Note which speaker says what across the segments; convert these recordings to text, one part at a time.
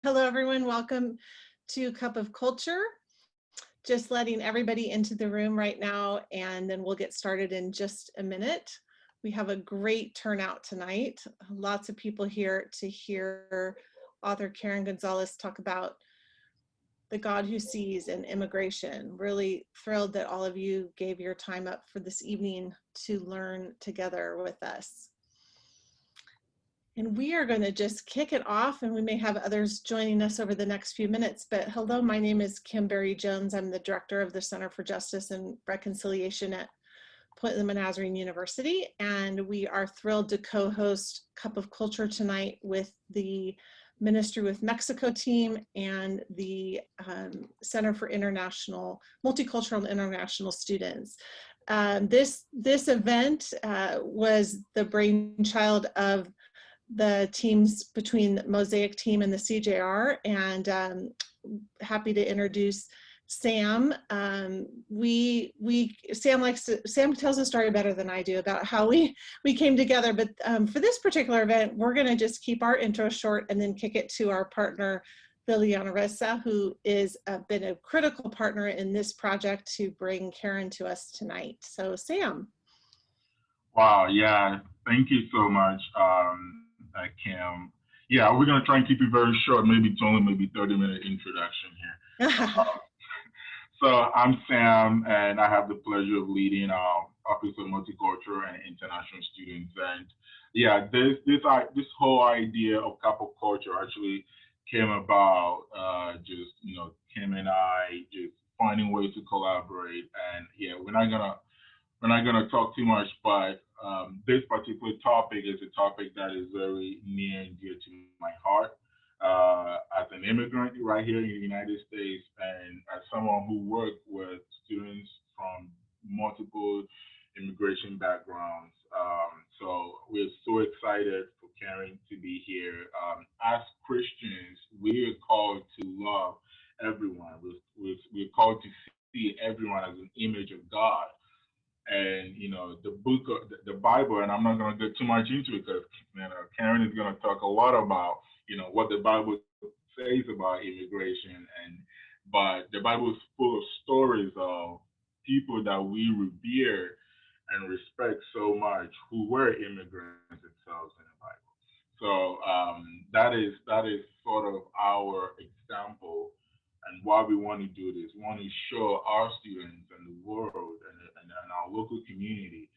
Speaker 1: Hello, everyone. Welcome to Cup of Culture. Just letting everybody into the room right now, and then we'll get started in just a minute. We have a great turnout tonight. Lots of people here to hear author Karen Gonzalez talk about the God who sees and immigration. Really thrilled that all of you gave your time up for this evening to learn together with us. And we are going to just kick it off, and we may have others joining us over the next few minutes. But hello, my name is Kim Berry-Jones. I'm the director of the Center for Justice and Reconciliation at Point Loma Nazarene University, and we are thrilled to co-host Cup of Culture tonight with the Ministry with Mexico team and the Center for Multicultural and International Students. This event was the brainchild of the teams between Mosaic team and the CJR, and happy to introduce Sam. Sam tells a story better than I do about how we came together, but for this particular event, we're gonna just keep our intro short and then kick it to our partner, Liliana Ressa, who is been a critical partner in this project to bring Karen to us tonight. So Sam.
Speaker 2: Wow, yeah, thank you so much, Kim. Yeah, we're gonna try and keep it very short, maybe 30-minute introduction here. So I'm Sam, and I have the pleasure of leading our Office of Multicultural and International Students. And yeah, this whole idea of Cup of Culture actually came about Kim and I just finding ways to collaborate. And yeah, we're not gonna talk too much, but this particular topic is a topic that is very near and dear to my heart. As an immigrant right here in the United States, and as someone who worked with students from multiple immigration backgrounds. So we're so excited for Karen to be here. As Christians, we are called to love everyone. We're called to see everyone as an image of God. And the book of the Bible, and I'm not going to get too much into it because Karen is going to talk a lot about what the Bible says about immigration, but the Bible is full of stories of people that we revere and respect so much who were immigrants themselves in the Bible. So that is sort of our example, and why we want to do this. We want to show our students and the world and our local community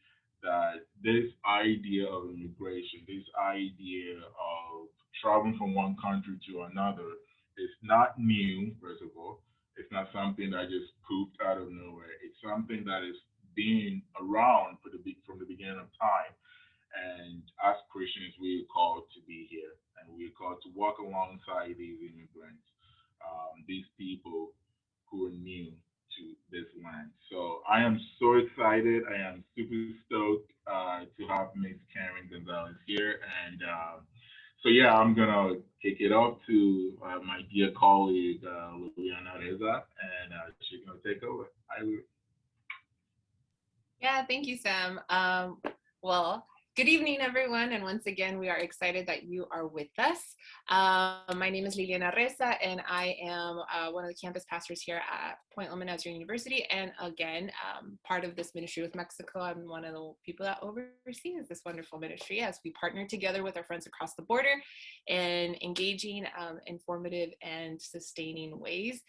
Speaker 2: that this idea of immigration, this idea of traveling from one country to another is not new, first of all. It's not something that just pooped out of nowhere. It's something that is being around from the beginning of time. And as Christians, we are called to be here, and we are called to walk alongside these immigrants, these people who are new to this land. So I am so excited. I am super stoked to have Miss Karen Gonzalez here. And so yeah, I'm gonna kick it off to my dear colleague Liliana Reza, and she's gonna take over.
Speaker 3: Yeah, thank you, Sam. Well, good evening, everyone. And once again, we are excited that you are with us. My name is Liliana Reza, and I am one of the campus pastors here at Point Loma Nazarene University. And again, part of this ministry with Mexico. I'm one of the people that oversees this wonderful ministry as we partner together with our friends across the border in engaging, informative, and sustaining ways.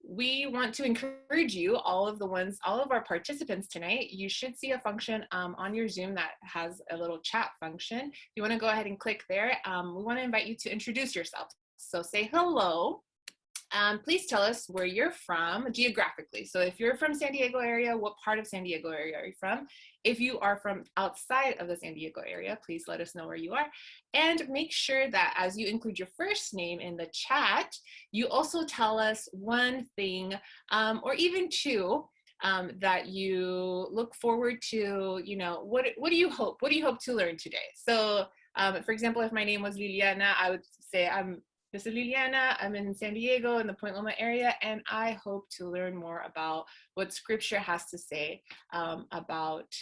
Speaker 3: We want to encourage you, all of our participants tonight. You should see a function on your Zoom that has a little chat function. If you want to go ahead and click there, we want to invite you to introduce yourself. So say hello. Please tell us where you're from geographically. So if you're from San Diego area, what part of San Diego area are you from? If you are from outside of the San Diego area, please let us know where you are. And make sure that as you include your first name in the chat, you also tell us one thing or even two that you look forward to. What do you hope? What do you hope to learn today? So for example, if my name was Liliana, I would say this is Liliana. I'm in San Diego in the Point Loma area, and I hope to learn more about what Scripture has to say about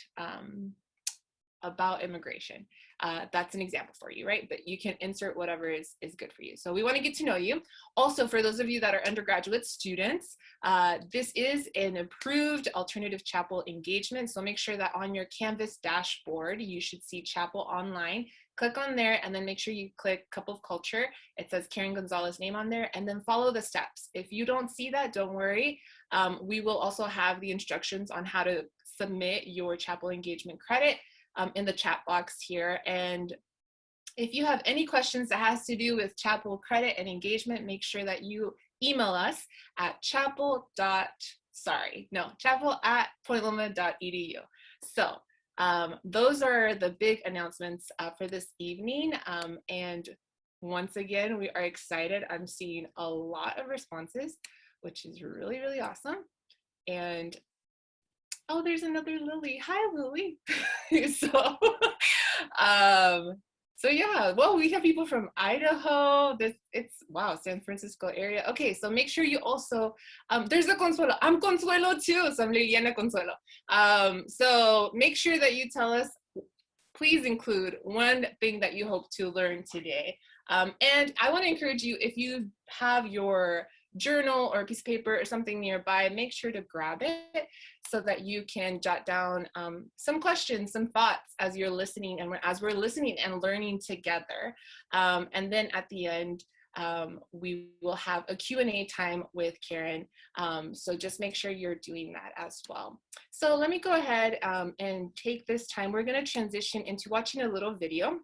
Speaker 3: immigration. that's an example for you, right? But you can insert whatever is good for you. So we want to get to know you. Also, for those of you that are undergraduate students, this is an approved alternative chapel engagement. So make sure that on your Canvas dashboard, you should see Chapel Online. Click on there and then make sure you click Cup of Culture. It says Karen Gonzalez name on there, and then follow the steps. If you don't see that, don't worry. We will also have the instructions on how to submit your chapel engagement credit in the chat box here. And if you have any questions that has to do with chapel credit and engagement, make sure that you email us at chapel@pointloma.edu. So those are the big announcements for this evening. And once again, we are excited. I'm seeing a lot of responses, which is really, really awesome. And oh, there's another Lily. Hi, Lily. So yeah, well, we have people from Idaho. It's wow, San Francisco area. Okay, so make sure you also, there's a Consuelo. I'm Consuelo too, so I'm Liliana Consuelo. So make sure that you tell us, please include one thing that you hope to learn today. And I want to encourage you, if you have your journal or a piece of paper or something nearby, make sure to grab it so that you can jot down some questions, some thoughts as you're listening and as we're listening and learning together. And then at the end, we will have a Q&A time with Karen. So just make sure you're doing that as well. So let me go ahead and take this time. We're going to transition into watching a little video.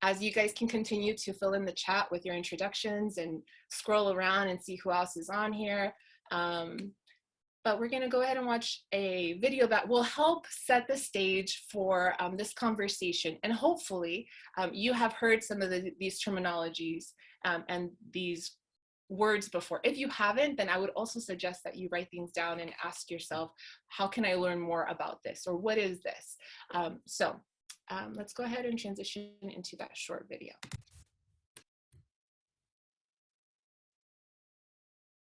Speaker 3: As you guys can continue to fill in the chat with your introductions and scroll around and see who else is on here. But we're gonna go ahead and watch a video that will help set the stage for this conversation. And hopefully you have heard some of these terminologies and these words before. If you haven't, then I would also suggest that you write things down and ask yourself, how can I learn more about this? Or what is this? Let's go ahead and transition into that short video.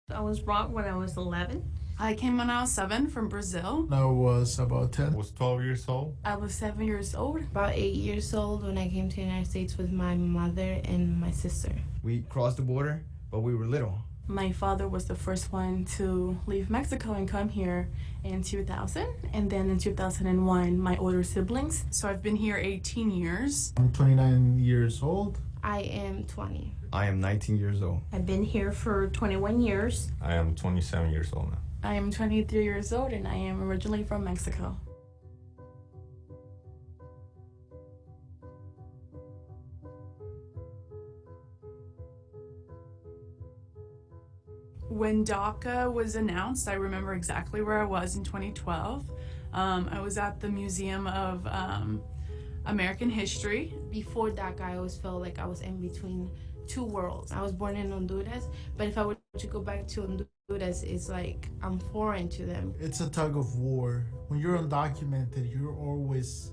Speaker 4: I was brought when I was 11.
Speaker 5: I came when I was 7 from Brazil.
Speaker 6: I was about 10.
Speaker 7: I was 12 years old.
Speaker 5: I was 7 years old.
Speaker 4: About 8 years old when I came to the United States with my mother and my sister.
Speaker 8: We crossed the border, but we were little.
Speaker 5: My father was the first one to leave Mexico and come here in 2000. And then in 2001, my older siblings. So I've been here 18 years.
Speaker 6: I'm 29 years old.
Speaker 4: I am 20.
Speaker 8: I am 19 years old.
Speaker 4: I've been here for 21 years.
Speaker 7: I am 27 years old now.
Speaker 5: I am 23 years old and I am originally from Mexico. When DACA was announced, I remember exactly where I was in 2012. I was at the Museum of American History.
Speaker 4: Before DACA, I always felt like I was in between two worlds. I was born in Honduras, but if I were to go back to Honduras, it's like I'm foreign to them.
Speaker 6: It's a tug of war. When you're undocumented, you're always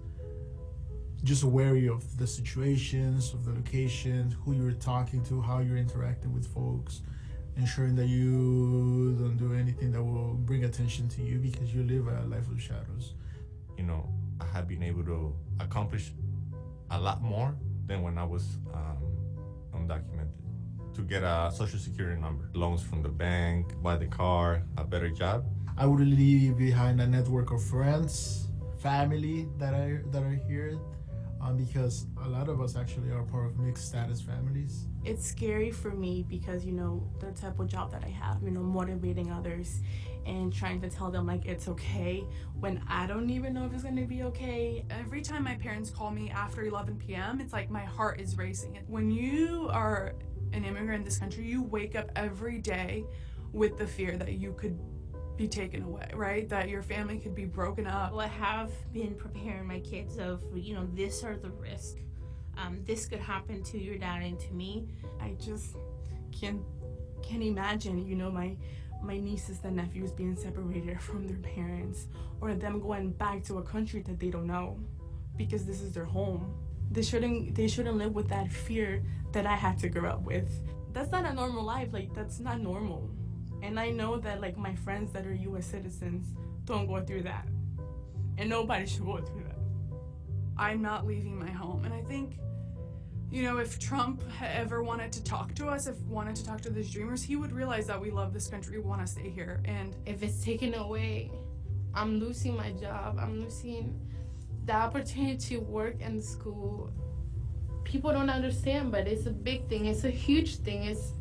Speaker 6: just wary of the situations, of the locations, who you're talking to, how you're interacting with folks, ensuring that you don't do anything that will bring attention to you because you live a life of shadows.
Speaker 7: You know, I have been able to accomplish a lot more than when I was undocumented. To get a social security number, loans from the bank, buy the car, a better job.
Speaker 6: I would leave behind a network of friends, family that are here, because a lot of us actually are part of mixed status families.
Speaker 5: It's scary for me because, you know, the type of job that I have, you know, motivating others and trying to tell them like it's okay when I don't even know if it's gonna be okay. Every time my parents call me after 11 p.m., it's like my heart is racing. When you are an immigrant in this country, you wake up every day with the fear that you could be taken away, right? That your family could be broken up.
Speaker 4: Well, I have been preparing my kids of, you know, this are the risks. This could happen to your dad and to me.
Speaker 5: I just can't imagine, you know, my nieces and nephews being separated from their parents, or them going back to a country that they don't know because this is their home. They shouldn't live with that fear that I had to grow up with. That's not a normal life. Like, that's not normal. And I know that, like, my friends that are U.S. citizens don't go through that. And nobody should go through that. I'm not leaving my home. And I think, you know, if Trump ever wanted to talk to us, if wanted to talk to these dreamers, he would realize that we love this country, we want to stay here. And
Speaker 4: if it's taken away, I'm losing my job. I'm losing the opportunity to work in school. People don't understand, but it's a big thing. It's a huge thing. It's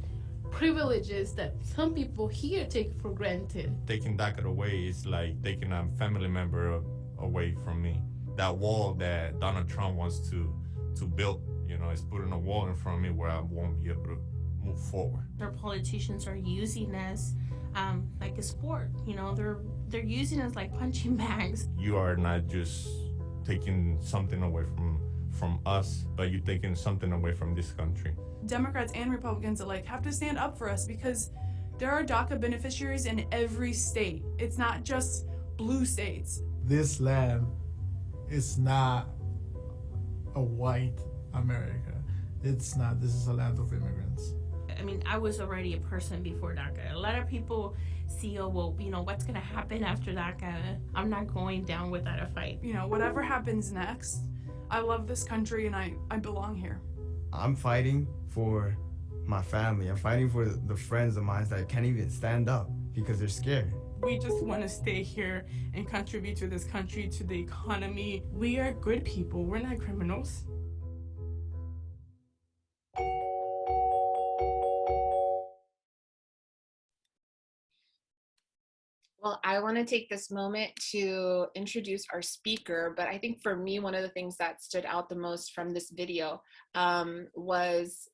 Speaker 4: privileges that some people here take for granted.
Speaker 7: Taking DACA away is like taking a family member away from me. That wall that Donald Trump wants to build, you know, is putting a wall in front of me where I won't be able to move forward.
Speaker 9: Our politicians are using us like a sport. You know, they're using us like punching bags.
Speaker 7: You are not just taking something away from us, but you're taking something away from this country.
Speaker 5: Democrats and Republicans alike have to stand up for us, because there are DACA beneficiaries in every state. It's not just blue states.
Speaker 6: This land is not a white America. It's not. This is a land of immigrants.
Speaker 9: I mean, I was already a person before DACA. A lot of people see, oh, well, you know, what's going to happen after DACA? I'm not going down without a fight.
Speaker 5: You know, whatever happens next, I love this country and I belong here.
Speaker 8: I'm fighting for my family. I'm fighting for the friends of mine that can't even stand up because they're scared.
Speaker 5: We just want to stay here and contribute to this country, to the economy. We are good people. We're not criminals.
Speaker 3: Well, I want to take this moment to introduce our speaker, but I think for me, one of the things that stood out the most from this video was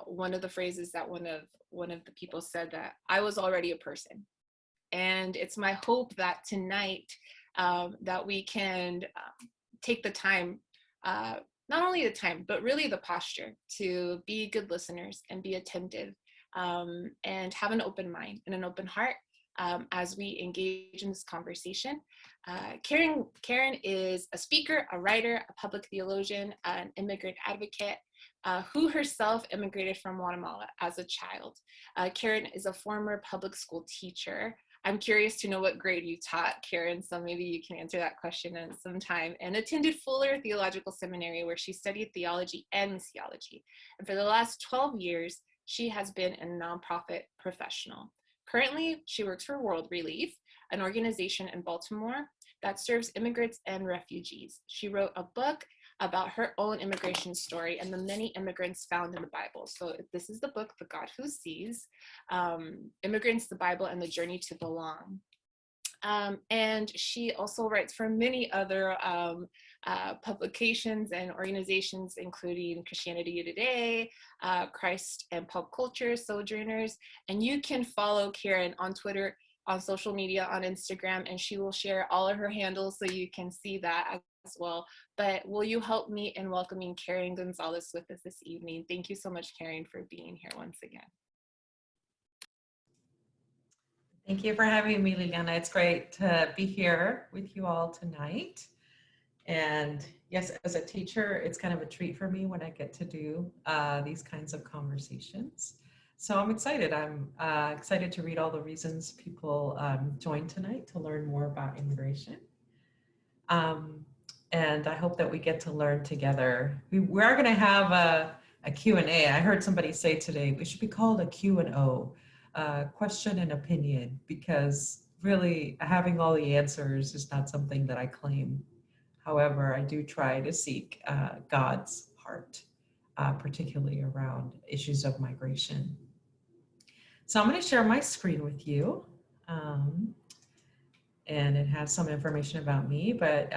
Speaker 3: one of the phrases that one of the people said, that I was already a person. And it's my hope that tonight that we can take the time, not only the time, but really the posture to be good listeners and be attentive and have an open mind and an open heart as we engage in this conversation. Karen is a speaker, a writer, a public theologian, an immigrant advocate who herself immigrated from Guatemala as a child. Karen is a former public school teacher. I'm curious to know what grade you taught, Karen, so maybe you can answer that question in some time, and attended Fuller Theological Seminary, where she studied theology and missiology. And for the last 12 years, she has been a nonprofit professional. Currently, she works for World Relief, an organization in Baltimore that serves immigrants and refugees. She wrote a book about her own immigration story and the many immigrants found in the Bible. So this is the book, The God Who Sees, Immigrants, the Bible, and the Journey to Belong. And she also writes for many other publications and organizations, including Christianity Today, Christ and Pop Culture, Sojourners. And you can follow Karen on Twitter, on social media, on Instagram, and she will share all of her handles so you can see that as well. But will you help me in welcoming Karen Gonzalez with us this evening? Thank you so much, Karen, for being here once again.
Speaker 10: Thank you for having me, Liliana. It's great to be here with you all tonight. And yes, as a teacher, it's kind of a treat for me when I get to do these kinds of conversations. So I'm excited. I'm excited to read all the reasons people joined tonight to learn more about immigration. And I hope that we get to learn together. We are going to have a Q&A. I heard somebody say today, we should be called a Q&O. Question and opinion, because really having all the answers is not something that I claim. However, I do try to seek God's heart, particularly around issues of migration. So I'm going to share my screen with you, and it has some information about me, but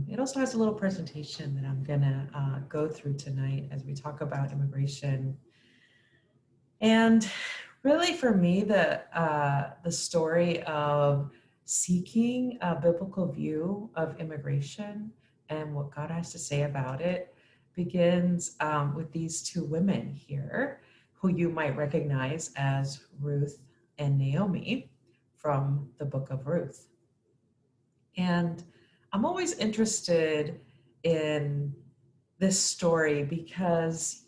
Speaker 10: it also has a little presentation that I'm going to go through tonight as we talk about immigration. And really, for me, the story of seeking a biblical view of immigration and what God has to say about it begins with these two women here, who you might recognize as Ruth and Naomi from the book of Ruth. And I'm always interested in this story because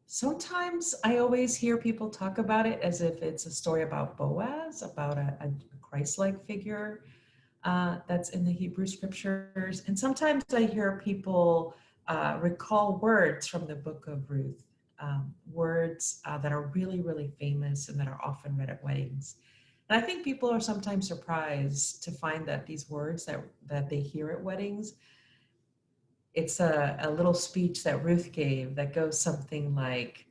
Speaker 10: sometimes I always hear people talk about it as if it's a story about Boaz, about a Christ-like figure. that's in the Hebrew scriptures. And sometimes I hear people recall words from the book of Ruth, words that are really, really famous and that are often read at weddings. And I think people are sometimes surprised to find that these words that they hear at weddings, it's a little speech that Ruth gave that goes something like,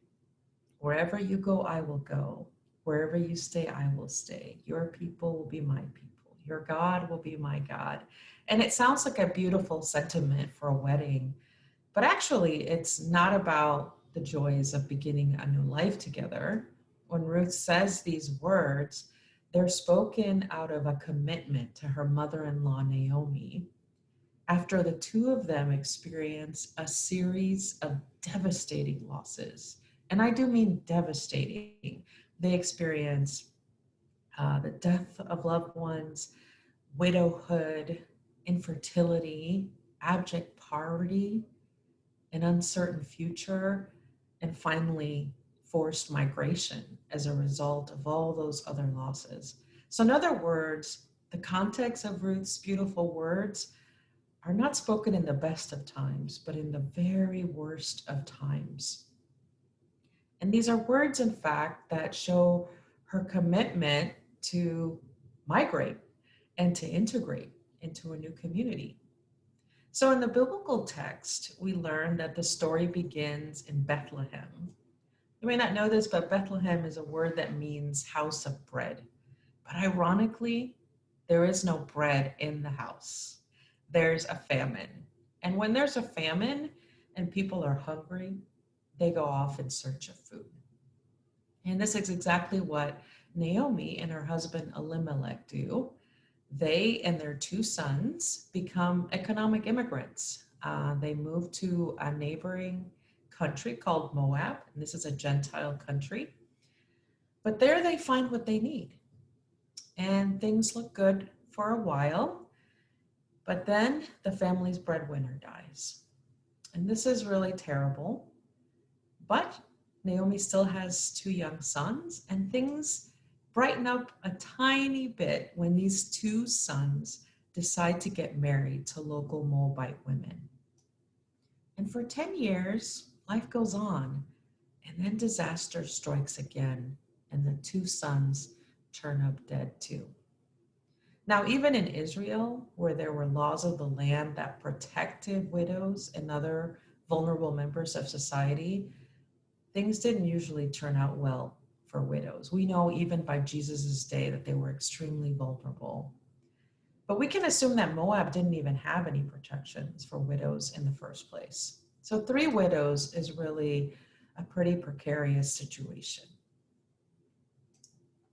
Speaker 10: wherever you go, I will go. Wherever you stay, I will stay. Your people will be my people. Your God will be my God. And it sounds like a beautiful sentiment for a wedding, but actually it's not about the joys of beginning a new life together. When Ruth says these words, they're spoken out of a commitment to her mother-in-law, Naomi, after the two of them experience a series of devastating losses. And I do mean devastating. They experience the death of loved ones, widowhood, infertility, abject poverty, an uncertain future, and finally forced migration as a result of all those other losses. So in other words, the context of Ruth's beautiful words are not spoken in the best of times, but in the very worst of times. And these are words, in fact, that show her commitment to migrate and to integrate into a new community. So in the biblical text, we learn that the story begins in Bethlehem. You may not know this, but Bethlehem is a word that means house of bread. But ironically, there is no bread in the house. There's a famine. And when there's a famine and people are hungry, they go off in search of food. And this is exactly what Naomi and her husband Elimelech do. They and their two sons become economic immigrants. They move to a neighboring country called Moab, and this is a Gentile country. But there they find what they need. And things look good for a while. But then the family's breadwinner dies. And this is really terrible. But Naomi still has two young sons, and things brighten up a tiny bit when these two sons decide to get married to local Moabite women. And for 10 years, life goes on, and then disaster strikes again, and the two sons turn up dead too. Now, even in Israel, where there were laws of the land that protected widows and other vulnerable members of society, things didn't usually turn out well for widows. We know even by Jesus's day that they were extremely vulnerable. But we can assume that Moab didn't even have any protections for widows in the first place. So 3 widows is really a pretty precarious situation.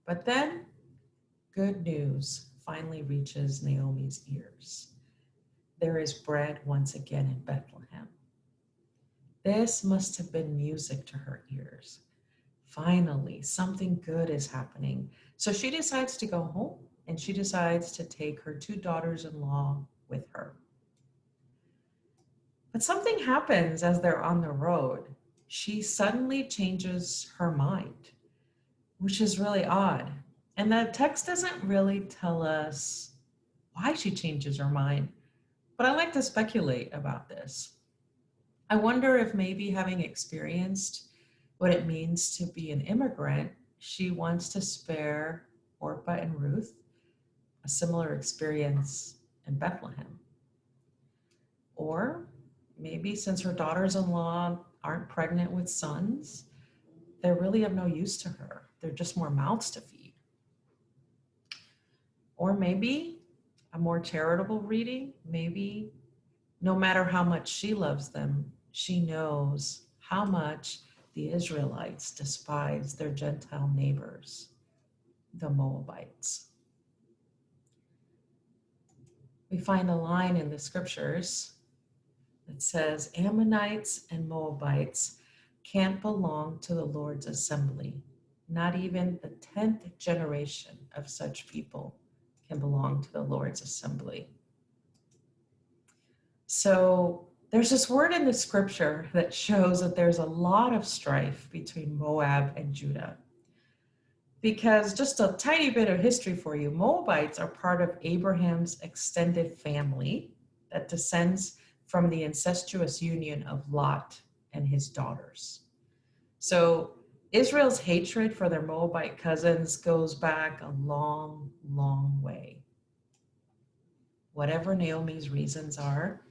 Speaker 10: But then good news finally reaches Naomi's ears. There is bread once again in Bethlehem. This must have been music to her ears. Finally, something good is happening. So she decides to go home, and she decides to take her 2 daughters-in-law with her. But something happens as they're on the road. She suddenly changes her mind, which is really odd. And the text doesn't really tell us why she changes her mind, but I like to speculate about this. I wonder if maybe having experienced what it means to be an immigrant, she wants to spare Orpah and Ruth a similar experience in Bethlehem. Or maybe since her daughters-in-law aren't pregnant with sons, they're really of no use to her. They're just more mouths to feed. Or maybe a more charitable reading, maybe no matter how much she loves them, she knows how much the Israelites despise their Gentile neighbors, the Moabites. We find a line in the scriptures that says, Ammonites and Moabites can't belong to the Lord's assembly. Not even the 10th generation of such people can belong to the Lord's assembly. So there's this word in the scripture that shows that there's a lot of strife between Moab and Judah. because just a tiny bit of history for you, Moabites are part of Abraham's extended family that descends from the incestuous union of Lot and his daughters. So Israel's hatred for their Moabite cousins goes back a long, long way. Whatever Naomi's reasons are,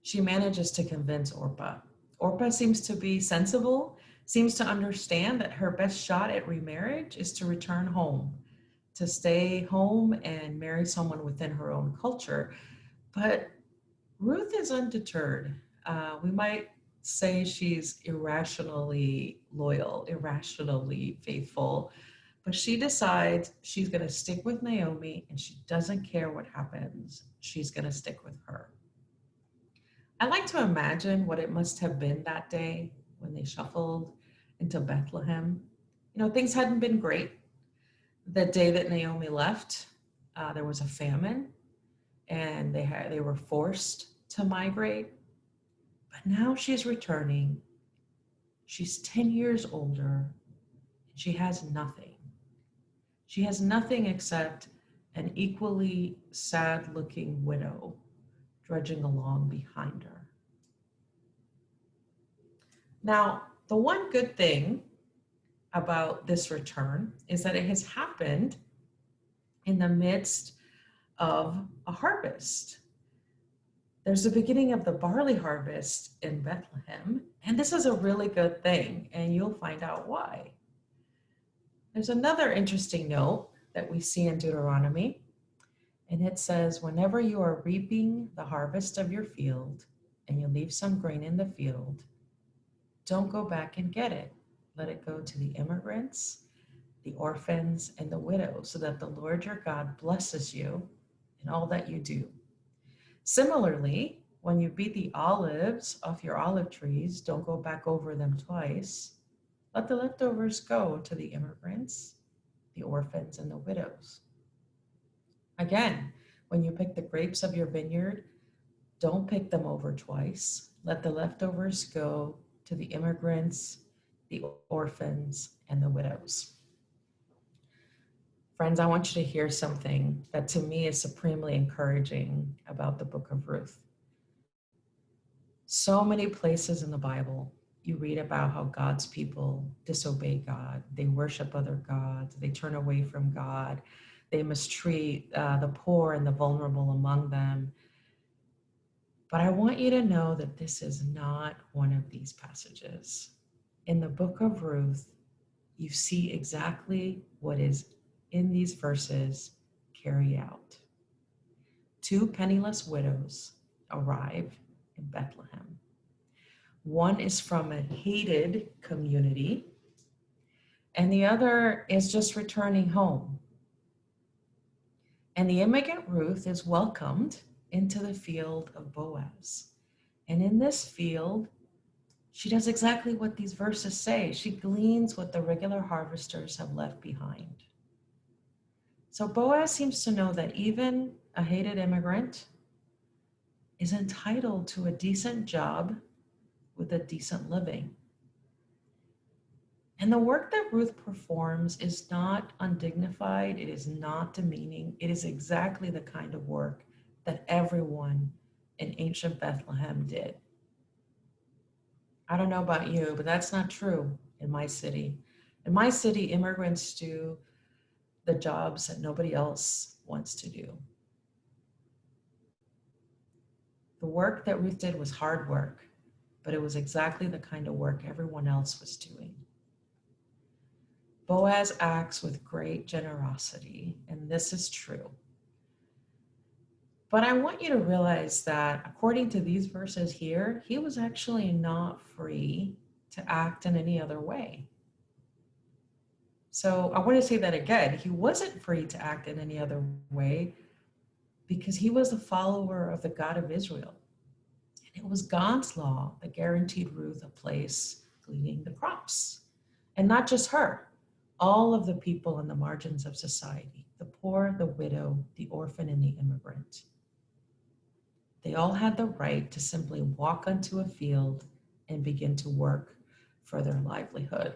Speaker 10: she manages to convince Orpah. Orpah seems to be sensible, seems to understand that her best shot at remarriage is to return home, to stay home and marry someone within her own culture. But Ruth is undeterred. We might say she's irrationally loyal, irrationally faithful, but she decides she's going to stick with Naomi and she doesn't care what happens. She's going to stick with her. I like to imagine what it must have been that day when they shuffled into Bethlehem. You know, things hadn't been great. The day that Naomi left, there was a famine and they were forced to migrate. But now she's returning. She's 10 years older and she has nothing. She has nothing except an equally sad-looking widow drudging along behind her. Now, the one good thing about this return is that it has happened in the midst of a harvest. There's the beginning of the barley harvest in Bethlehem, and this is a really good thing, and you'll find out why. There's another interesting note that we see in Deuteronomy, and it says, whenever you are reaping the harvest of your field and you leave some grain in the field, don't go back and get it. Let it go to the immigrants, the orphans, and the widows, so that the Lord your God blesses you in all that you do. Similarly, when you beat the olives off your olive trees, don't go back over them twice. Let the leftovers go to the immigrants, the orphans, and the widows. Again, when you pick the grapes of your vineyard, don't pick them over twice. Let the leftovers go to the immigrants, the orphans, and the widows. Friends, I want you to hear something that to me is supremely encouraging about the book of Ruth. So many places in the Bible, you read about how God's people disobey God. They worship other gods. They turn away from God. They mistreat the poor and the vulnerable among them. But I want you to know that this is not one of these passages. In the book of Ruth, you see exactly what is in these verses carry out. 2 penniless widows arrive in Bethlehem. One is from a hated community, and the other is just returning home. And the immigrant Ruth is welcomed into the field of Boaz. And in this field, she does exactly what these verses say. She gleans what the regular harvesters have left behind. So Boaz seems to know that even a hated immigrant is entitled to a decent job with a decent living. And the work that Ruth performs is not undignified, it is not demeaning, it is exactly the kind of work that everyone in ancient Bethlehem did. I don't know about you, but that's not true in my city. In my city, immigrants do the jobs that nobody else wants to do. The work that Ruth did was hard work, but it was exactly the kind of work everyone else was doing. Boaz acts with great generosity, and this is true. But I want you to realize that according to these verses here, he was actually not free to act in any other way. So I want to say that again. He wasn't free to act in any other way because he was a follower of the God of Israel. And it was God's law that guaranteed Ruth a place gleaning the crops. And not just her, all of the people on the margins of society, the poor, the widow, the orphan, and the immigrant. They all had the right to simply walk onto a field and begin to work for their livelihood.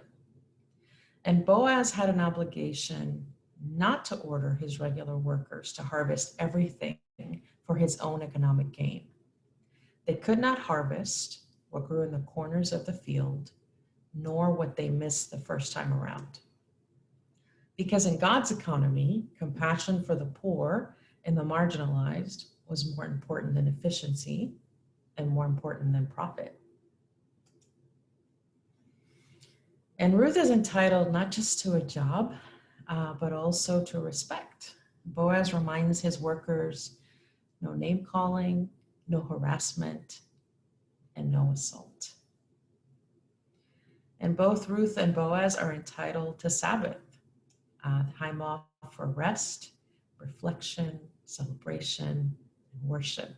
Speaker 10: And Boaz had an obligation not to order his regular workers to harvest everything for his own economic gain. They could not harvest what grew in the corners of the field, nor what they missed the first time around. Because in God's economy, compassion for the poor and the marginalized was more important than efficiency and more important than profit. And Ruth is entitled not just to a job, but also to respect. Boaz reminds his workers, no name calling, no harassment, and no assault. And both Ruth and Boaz are entitled to Sabbath, time off for rest, reflection, celebration, and worship.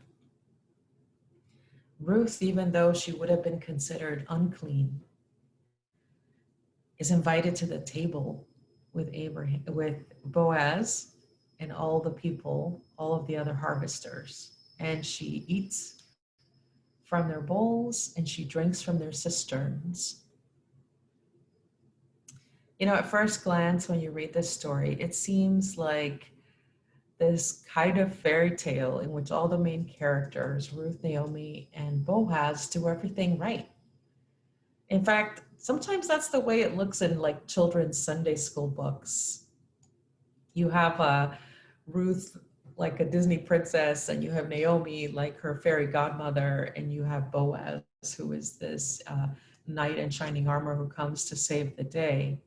Speaker 10: Ruth, even though she would have been considered unclean, is invited to the table with Boaz and all the people, all of the other harvesters. And she eats from their bowls and she drinks from their cisterns. You know, at first glance, when you read this story, it seems like this kind of fairy tale in which all the main characters, Ruth, Naomi, and Boaz, do everything right. In fact, sometimes that's the way it looks in like children's Sunday school books. You have Ruth like a Disney princess, and you have Naomi like her fairy godmother, and you have Boaz, who is this knight in shining armor who comes to save the day.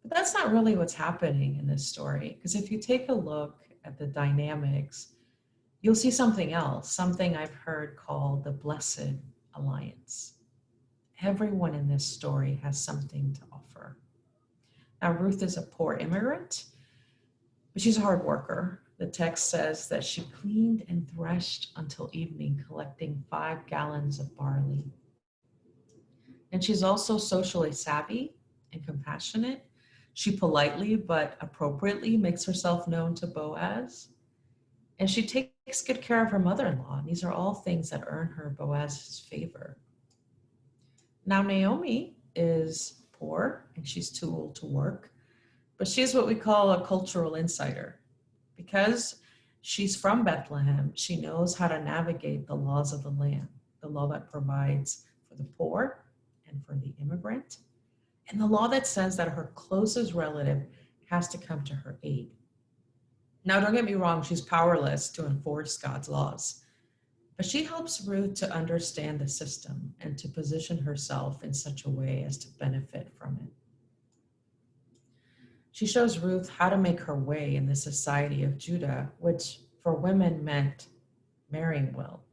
Speaker 10: But that's not really what's happening in this story, because if you take a look at the dynamics, you'll see something else, something I've heard called the blessed alliance. Everyone in this story has something to offer. Now, Ruth is a poor immigrant, but she's a hard worker. The text says that she cleaned and threshed until evening, collecting 5 gallons of barley. And she's also socially savvy and compassionate. She politely but appropriately makes herself known to Boaz. And she takes good care of her mother-in-law. These are all things that earn her Boaz's favor. Now, Naomi is poor and she's too old to work, but she's what we call a cultural insider. Because she's from Bethlehem, she knows how to navigate the laws of the land, the law that provides for the poor and for the immigrant, and the law that says that her closest relative has to come to her aid. Now, don't get me wrong, she's powerless to enforce God's laws, but she helps Ruth to understand the system and to position herself in such a way as to benefit from it. She shows Ruth how to make her way in the society of Judah, which for women meant marrying well.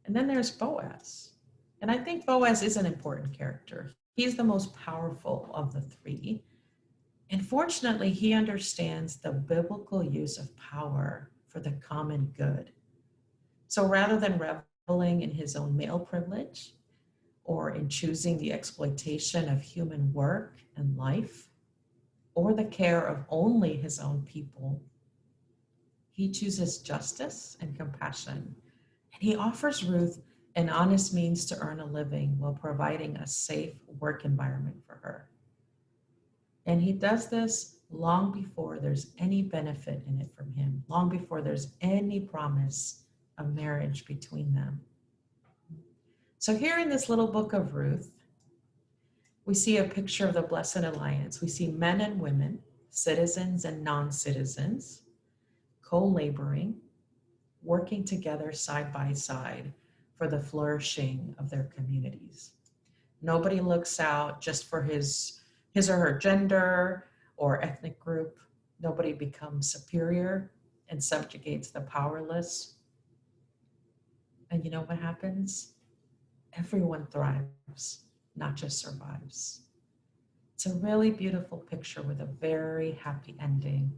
Speaker 10: And then there's Boaz. And I think Boaz is an important character. He's the most powerful of the three. And fortunately, he understands the biblical use of power for the common good. So rather than reveling in his own male privilege or in choosing the exploitation of human work and life, or the care of only his own people, he chooses justice and compassion. And he offers Ruth an honest means to earn a living while providing a safe work environment for her. And he does this long before there's any benefit in it from him, long before there's any promise of marriage between them. So here in this little book of Ruth, we see a picture of the Blessed Alliance. We see men and women, citizens and non-citizens, co-laboring, working together side by side for the flourishing of their communities. Nobody looks out just for his or her gender or ethnic group. Nobody becomes superior and subjugates the powerless. And you know what happens? Everyone thrives, not just survives. It's a really beautiful picture with a very happy ending.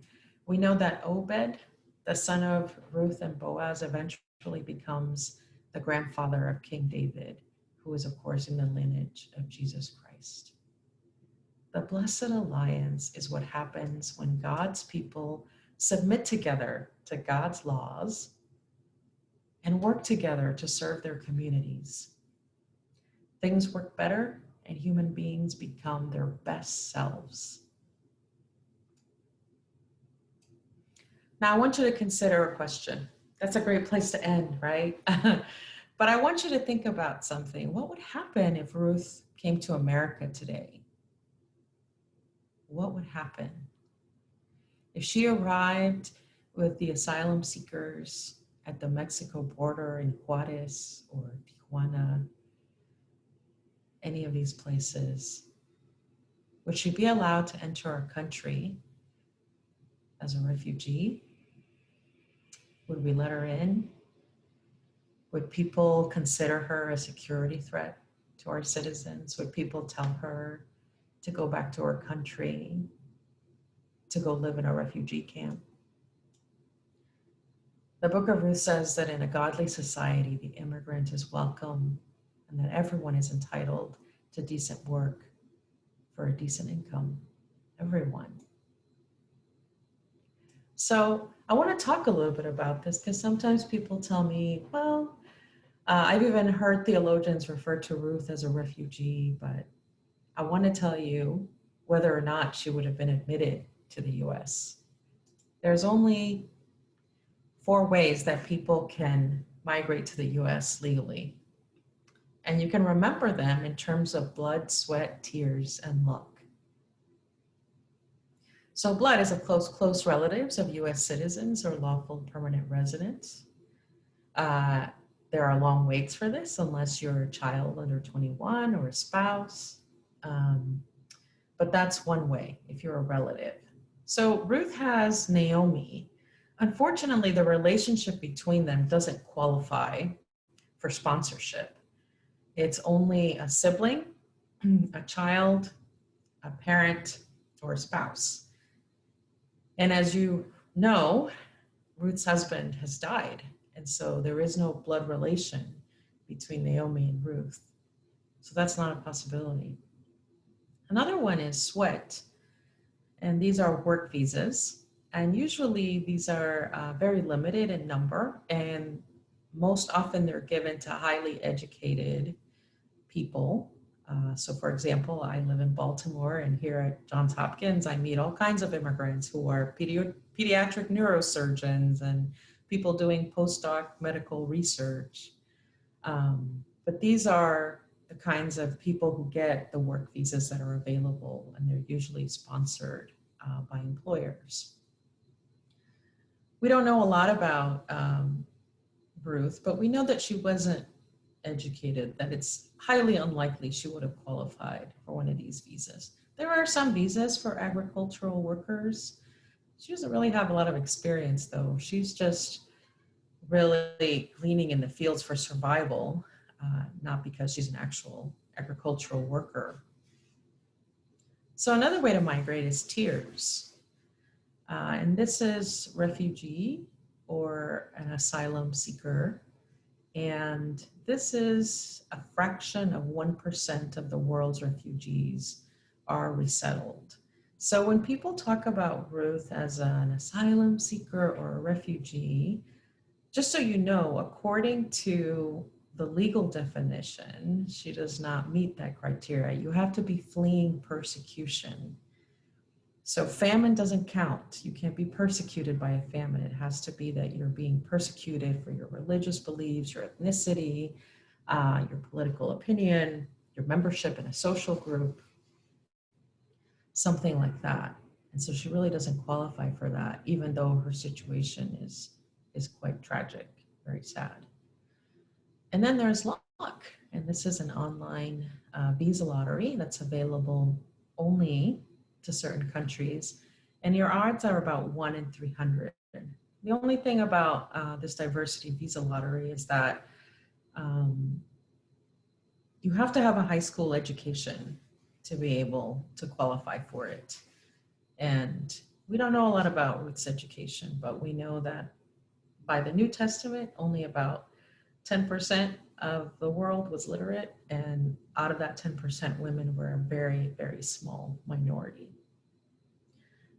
Speaker 10: We know that Obed, the son of Ruth and Boaz, eventually becomes the grandfather of King David, who is, of course, in the lineage of Jesus Christ. The Blessed Alliance is what happens when God's people submit together to God's laws and work together to serve their communities. Things work better and human beings become their best selves. Now, I want you to consider a question. That's a great place to end, right? But I want you to think about something. What would happen if Ruth came to America today? What would happen? If she arrived with the asylum seekers at the Mexico border in Juarez or Tijuana, any of these places, would she be allowed to enter our country as a refugee? Would we let her in? Would people consider her a security threat to our citizens? Would people tell her to go back to her country, to go live in a refugee camp? The book of Ruth says that in a godly society, the immigrant is welcome and that everyone is entitled to decent work for a decent income. Everyone. So I want to talk a little bit about this because sometimes people tell me, well, I've even heard theologians refer to Ruth as a refugee, but I want to tell you whether or not she would have been admitted to the US. There's only 4 ways that people can migrate to the US legally. And you can remember them in terms of blood, sweat, tears, and luck. So blood is of close relatives of US citizens or lawful permanent residents. There are long waits for this unless you're a child under 21 or a spouse. But that's one way if you're a relative. So Ruth has Naomi. Unfortunately, the relationship between them doesn't qualify for sponsorship. It's only a sibling, a child, a parent, or a spouse. And as you know, Ruth's husband has died. And so there is no blood relation between Naomi and Ruth. So that's not a possibility. Another one is sweat. And these are work visas. And usually these are very limited in number. And most often they're given to highly educated people. So for example, I live in Baltimore, and here at Johns Hopkins, I meet all kinds of immigrants who are pediatric neurosurgeons and people doing postdoc medical research. But these are the kinds of people who get the work visas that are available, and they're usually sponsored by employers. We don't know a lot about Ruth, but we know that she wasn't educated, that it's highly unlikely she would have qualified for one of these visas. There are some visas for agricultural workers. She doesn't really have a lot of experience though. She's just really gleaning in the fields for survival, not because she's an actual agricultural worker. So another way to migrate is tiers. And this is refugee or an asylum seeker. And this is a fraction of 1% of the world's refugees are resettled. So when people talk about Ruth as an asylum seeker or a refugee, just so you know, according to the legal definition, she does not meet that criteria. You have to be fleeing persecution. So famine doesn't count. You can't be persecuted by a famine. It has to be that you're being persecuted for your religious beliefs, your ethnicity, your political opinion, your membership in a social group, something like that. And so she really doesn't qualify for that, even though her situation is quite tragic, very sad. And then there's luck. And this is an online visa lottery that's available only to certain countries, and your odds are about 1 in 300. The only thing about this diversity visa lottery is that you have to have a high school education to be able to qualify for it. And we don't know a lot about Ruth's education, but we know that by the New Testament, only about 10% of the world was literate, and out of that 10%, women were a very, very small minority.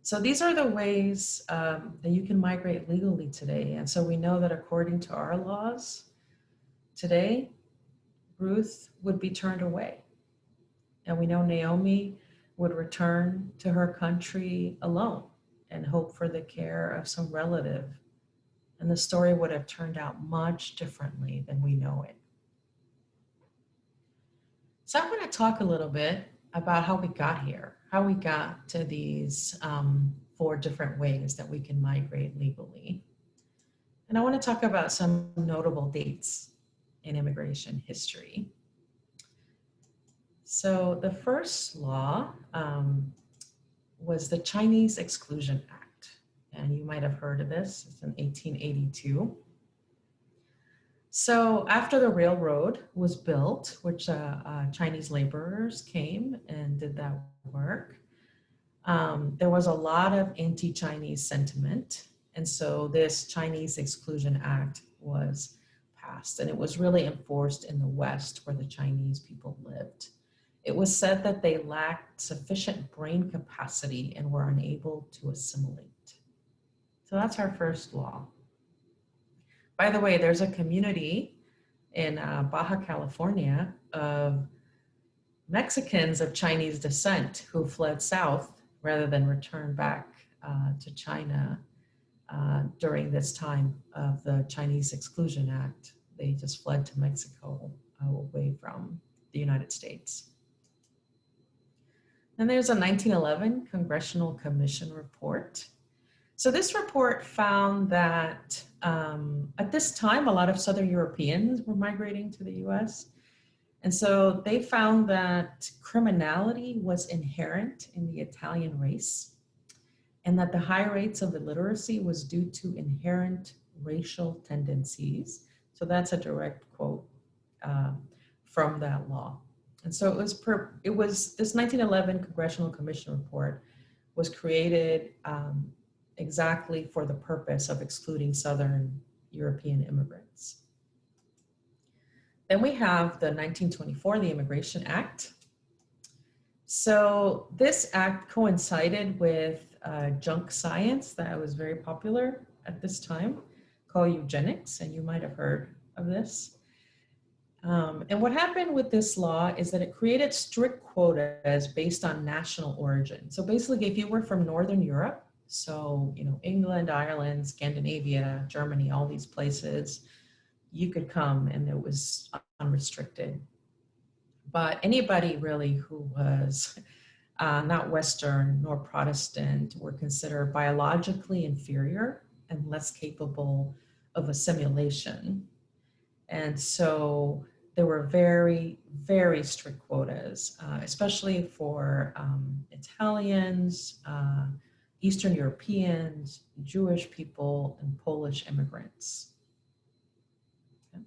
Speaker 10: So these are the ways that you can migrate legally today. And so we know that according to our laws today, Ruth would be turned away. And we know Naomi would return to her country alone and hope for the care of some relative. And the story would have turned out much differently than we know it. So I'm going to talk a little bit about how we got here, how we got to these 4 different ways that we can migrate legally. And I want to talk about some notable dates in immigration history. So the first law was the Chinese Exclusion Act. And you might have heard of this. It's in 1882. So after the railroad was built, which Chinese laborers came and did that work, there was a lot of anti-Chinese sentiment. And so this Chinese Exclusion Act was passed, and it was really enforced in the West where the Chinese people lived. It was said that they lacked sufficient brain capacity and were unable to assimilate. So that's our first law. By the way, there's a community in Baja California of Mexicans of Chinese descent who fled south rather than return back to China during this time of the Chinese Exclusion Act. They just fled to Mexico away from the United States. Then there's a 1911 Congressional Commission report. So this report found that at this time, a lot of Southern Europeans were migrating to the US. And so they found that criminality was inherent in the Italian race, and that the high rates of illiteracy was due to inherent racial tendencies. So that's a direct quote from that law. And so it was this 1911 Congressional Commission report was created exactly for the purpose of excluding Southern European immigrants. Then we have the 1924, the Immigration Act. So this act coincided with junk science that was very popular at this time, called eugenics, and you might have heard of this. And what happened with this law is that it created strict quotas based on national origin. So basically, if you were from Northern Europe, so England, Ireland, Scandinavia, Germany, all these places, you could come and it was unrestricted. But anybody really who was not Western nor Protestant were considered biologically inferior and less capable of assimilation. And so there were very, very strict quotas, especially for Italians, Eastern Europeans, Jewish people, and Polish immigrants. Okay.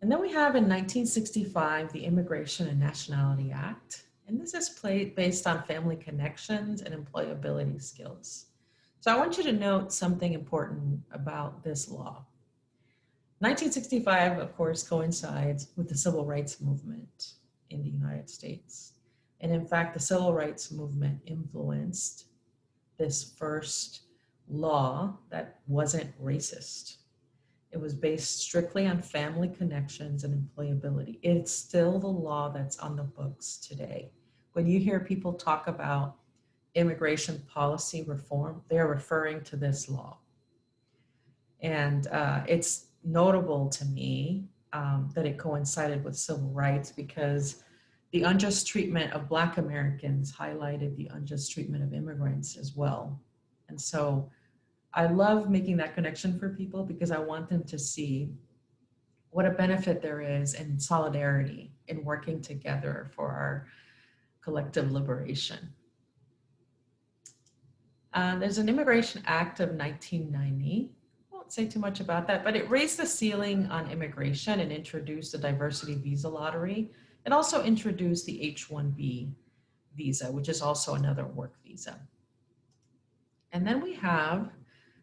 Speaker 10: And then we have in 1965, the Immigration and Nationality Act. And this is based on family connections and employability skills. So I want you to note something important about this law. 1965, of course, coincides with the Civil Rights Movement in the United States. And in fact, the Civil Rights Movement influenced this first law that wasn't racist. It was based strictly on family connections and employability. It's still the law that's on the books today. When you hear people talk about immigration policy reform, they're referring to this law. And it's notable to me that it coincided with civil rights because the unjust treatment of Black Americans highlighted the unjust treatment of immigrants as well. And so I love making that connection for people because I want them to see what a benefit there is in solidarity in working together for our collective liberation. There's an Immigration Act of 1990. I won't say too much about that, but it raised the ceiling on immigration and introduced the diversity visa lottery. It also introduced the H-1B visa, which is also another work visa. And then we have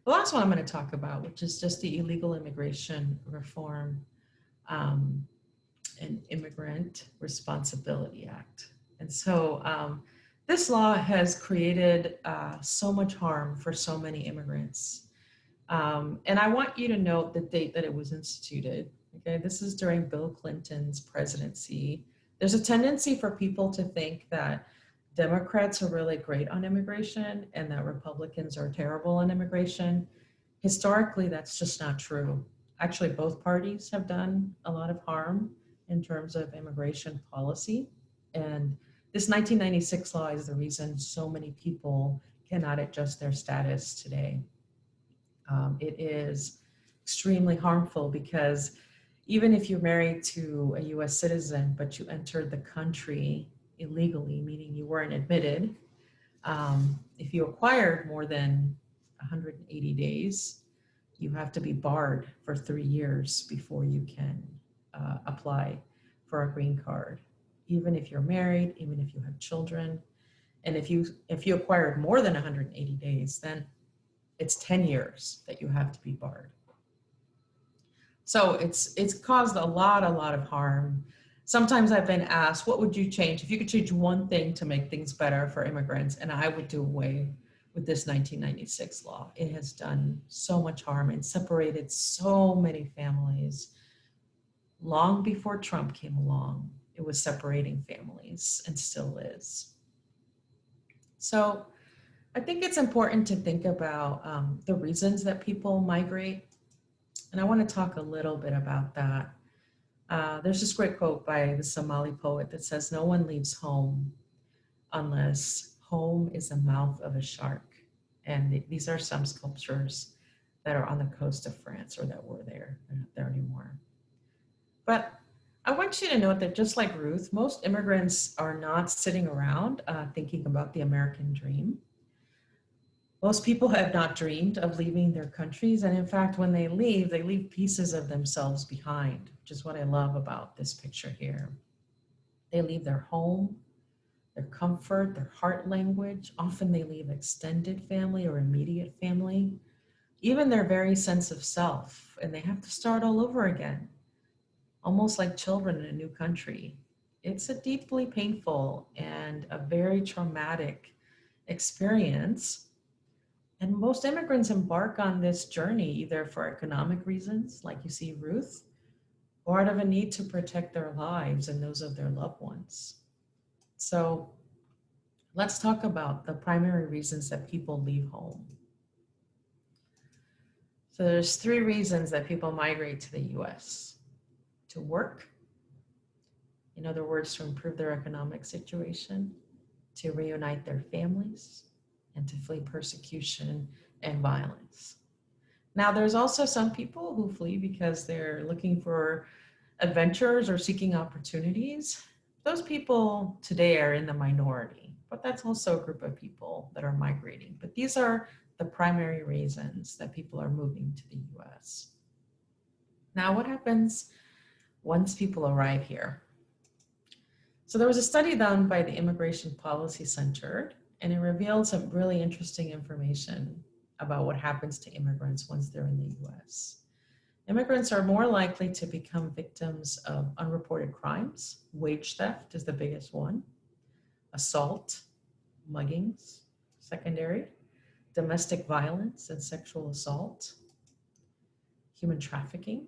Speaker 10: the last one I'm going to talk about, which is just the Illegal Immigration Reform and Immigrant Responsibility Act. And so this law has created so much harm for so many immigrants. And I want you to note the date that it was instituted. Okay, this is during Bill Clinton's presidency, There's a tendency for people to think that Democrats are really great on immigration and that Republicans are terrible on immigration. Historically, that's just not true. Actually, both parties have done a lot of harm in terms of immigration policy. And this 1996 law is the reason so many people cannot adjust their status today. It is extremely harmful because even if you're married to a US citizen, but you entered the country illegally, meaning you weren't admitted, if you acquired more than 180 days, you have to be barred for 3 years before you can apply for a green card. Even if you're married, even if you have children, and if you acquired more than 180 days, then it's 10 years that you have to be barred. So it's caused a lot of harm. Sometimes I've been asked, what would you change? If you could change one thing to make things better for immigrants, and I would do away with this 1996 law. It has done so much harm and separated so many families. Long before Trump came along, it was separating families and still is. So I think it's important to think about the reasons that people migrate. And I want to talk a little bit about that. There's this great quote by the Somali poet that says, "No one leaves home unless home is the mouth of a shark." And these are some sculptures that are on the coast of France, or that were there. They're not there anymore. But I want you to note that just like Ruth, most immigrants are not sitting around thinking about the American dream. Most people have not dreamed of leaving their countries. And in fact, when they leave pieces of themselves behind, which is what I love about this picture here. They leave their home, their comfort, their heart language. Often they leave extended family or immediate family, even their very sense of self, and they have to start all over again, almost like children in a new country. It's a deeply painful and a very traumatic experience. And most immigrants embark on this journey either for economic reasons, like you see Ruth, or out of a need to protect their lives and those of their loved ones. So let's talk about the primary reasons that people leave home. So there's 3 reasons that people migrate to the US: to work, in other words, to improve their economic situation, to reunite their families, and to flee persecution and violence. Now, there's also some people who flee because they're looking for adventures or seeking opportunities. Those people today are in the minority, but that's also a group of people that are migrating. But these are the primary reasons that people are moving to the US. Now, what happens once people arrive here? So there was a study done by the Immigration Policy Center, and it revealed some really interesting information about what happens to immigrants once they're in the US. Immigrants are more likely to become victims of unreported crimes. Wage theft is the biggest one. Assault, muggings, secondary. Domestic violence and sexual assault. Human trafficking.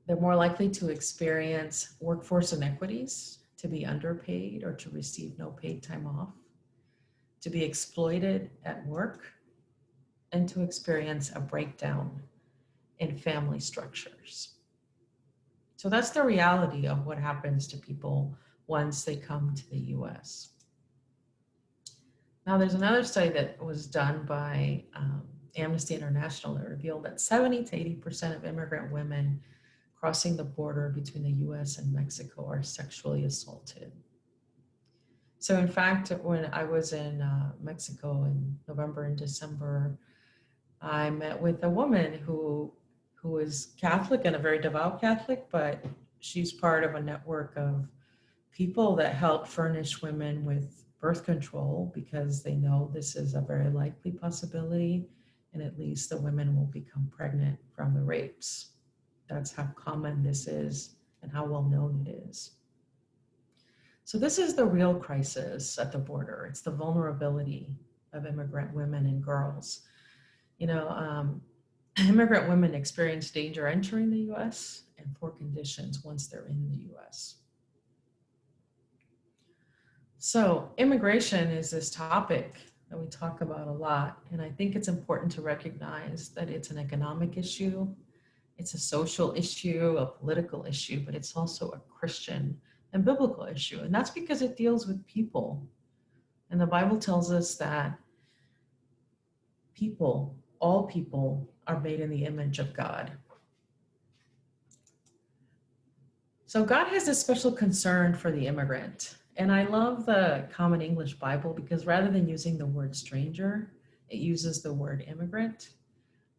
Speaker 10: They're more likely to experience workforce inequities, to be underpaid or to receive no paid time off, to be exploited at work, and to experience a breakdown in family structures. So that's the reality of what happens to people once they come to the US. Now, there's another study that was done by Amnesty International that revealed that 70 to 80% of immigrant women crossing the border between the US and Mexico are sexually assaulted. So in fact, when I was in Mexico in November and December, I met with a woman who is Catholic and a very devout Catholic, but she's part of a network of people that help furnish women with birth control because they know this is a very likely possibility, and at least the women will become pregnant from the rapes. That's how common this is and how well known it is. So this is the real crisis at the border. It's the vulnerability of immigrant women and girls. You know, Immigrant women experience danger entering the US and poor conditions once they're in the US. So immigration is this topic that we talk about a lot. And I think it's important to recognize that it's an economic issue, it's a social issue, a political issue, but it's also a Christian and biblical issue. And that's because it deals with people. And the Bible tells us that people, all people, are made in the image of God. So God has a special concern for the immigrant. And I love the Common English Bible because rather than using the word stranger, it uses the word immigrant.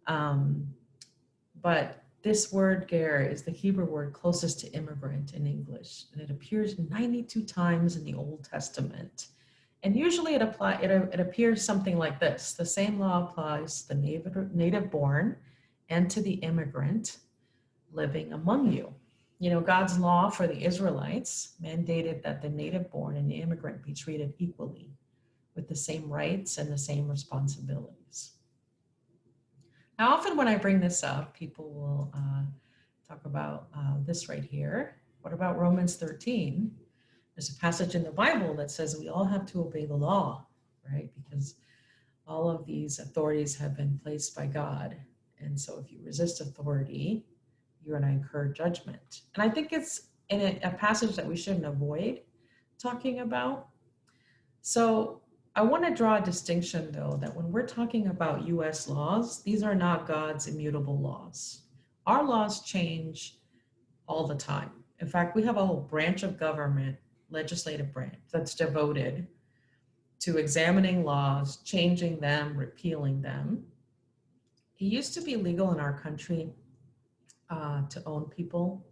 Speaker 10: But this word ger is the Hebrew word closest to immigrant in English, and it appears 92 times in the Old Testament. And usually it appears something like this. The same law applies to the native born and to the immigrant living among you. You know, God's law for the Israelites mandated that the native born and the immigrant be treated equally with the same rights and the same responsibilities. Now, often when I bring this up, people will talk about this right here. What about Romans 13? There's a passage in the Bible that says we all have to obey the law, right? Because all of these authorities have been placed by God. And so if you resist authority, you're going to incur judgment. And I think it's in a passage that we shouldn't avoid talking about. So I want to draw a distinction, though, that when we're talking about US laws, these are not God's immutable laws. Our laws change all the time. In fact, we have a whole branch of government, legislative branch, that's devoted to examining laws, changing them, repealing them. It used to be legal in our country to own people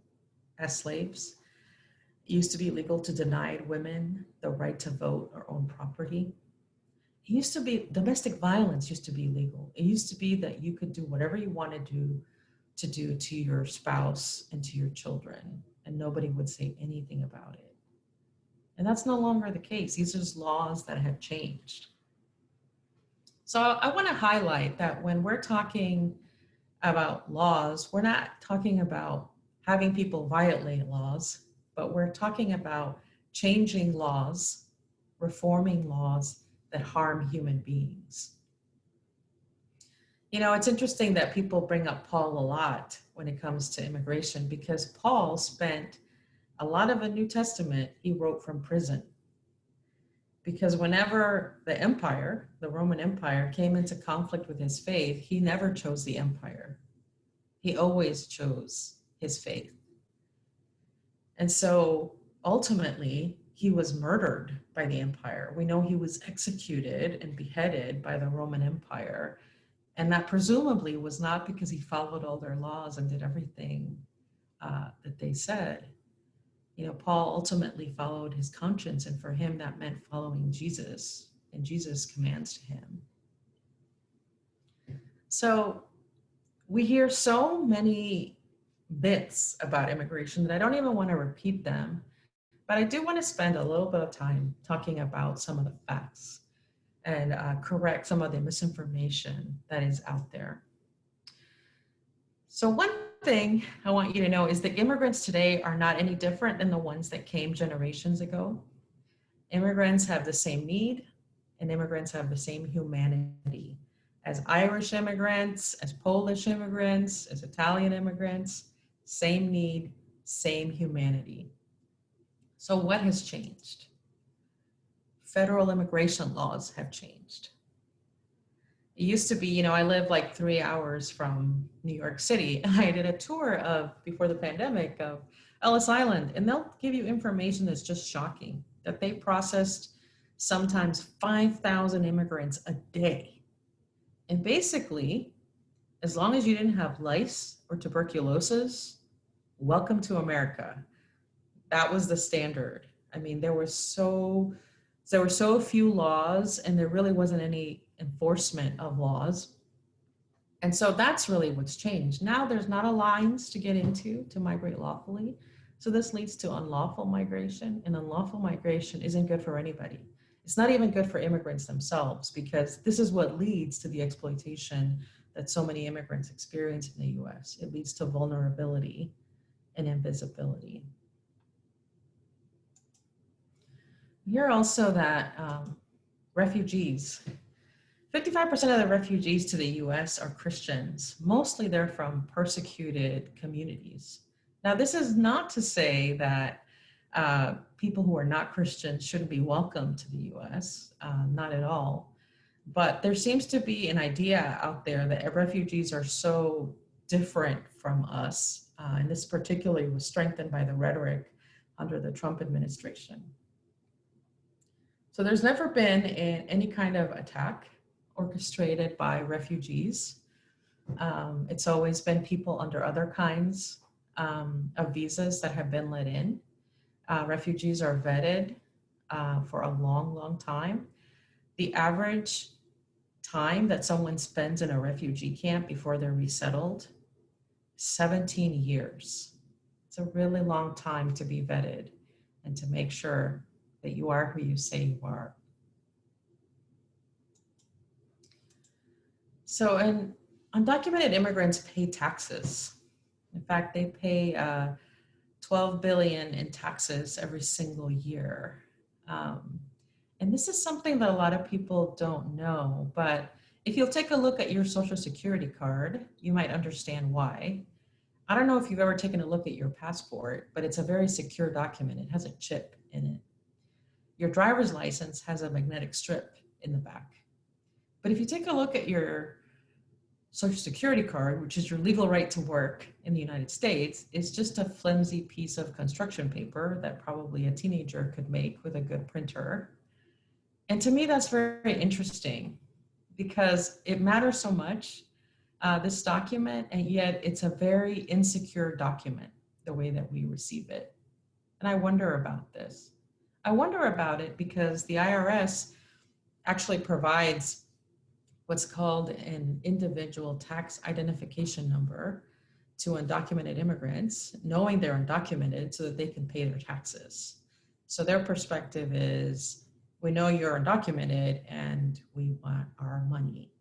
Speaker 10: as slaves. It used to be legal to deny women the right to vote or own property. It used to be, domestic violence used to be legal. It used to be that you could do whatever you wanted to do to your spouse and to your children, and nobody would say anything about it. And that's no longer the case. These are just laws that have changed. So I want to highlight that when we're talking about laws, we're not talking about having people violate laws, but we're talking about changing laws, reforming laws that harm human beings. You know, it's interesting that people bring up Paul a lot when it comes to immigration because Paul spent a lot of the New Testament he wrote from prison. Because whenever the empire, the Roman Empire, came into conflict with his faith, he never chose the empire. He always chose his faith. And so ultimately, he was murdered by the empire. We know he was executed and beheaded by the Roman Empire. And that presumably was not because he followed all their laws and did everything that they said. You know, Paul ultimately followed his conscience, and for him that meant following Jesus and Jesus' commands to him. So we hear so many bits about immigration that I don't even want to repeat them, but I do want to spend a little bit of time talking about some of the facts and correct some of the misinformation that is out there. So one thing I want you to know is that immigrants today are not any different than the ones that came generations ago. Immigrants have the same need, and immigrants have the same humanity as Irish immigrants, as Polish immigrants, as Italian immigrants, same need, same humanity. So what has changed? Federal immigration laws have changed. It used to be, you know, I live like 3 hours from New York City, and I did a tour before the pandemic of Ellis Island, and they'll give you information that's just shocking, that they processed sometimes 5,000 immigrants a day. And basically, as long as you didn't have lice or tuberculosis, welcome to America. That was the standard. I mean, there were so few laws, and there really wasn't any enforcement of laws. And so that's really what's changed. Now there's not a lines to get into to migrate lawfully. So this leads to unlawful migration, and unlawful migration isn't good for anybody. It's not even good for immigrants themselves, because this is what leads to the exploitation that so many immigrants experience in the US. It leads to vulnerability and invisibility. Here also that refugees, 55% of the refugees to the US are Christians. Mostly they're from persecuted communities. Now, this is not to say that people who are not Christians shouldn't be welcome to the US, not at all. But there seems to be an idea out there that refugees are so different from us. And this particularly was strengthened by the rhetoric under the Trump administration. So there's never been any kind of attack orchestrated by refugees. It's always been people under other kinds of visas that have been let in. Refugees are vetted for a long, long time. The average time that someone spends in a refugee camp before they're resettled, 17 years. It's a really long time to be vetted and to make sure that you are who you say you are. So, and undocumented immigrants pay taxes. In fact, they pay $12 billion in taxes every single year. And this is something that a lot of people don't know, but if you'll take a look at your Social Security card, you might understand why. I don't know if you've ever taken a look at your passport, but it's a very secure document. It has a chip in it. Your driver's license has a magnetic strip in the back. But if you take a look at your Social Security card, which is your legal right to work in the United States, it's just a flimsy piece of construction paper that probably a teenager could make with a good printer. And to me, that's very interesting because it matters so much, this document, and yet it's a very insecure document, the way that we receive it. And I wonder about this. I wonder about it because the IRS actually provides what's called an individual tax identification number to undocumented immigrants, knowing they're undocumented so that they can pay their taxes. So their perspective is, we know you're undocumented and we want our money.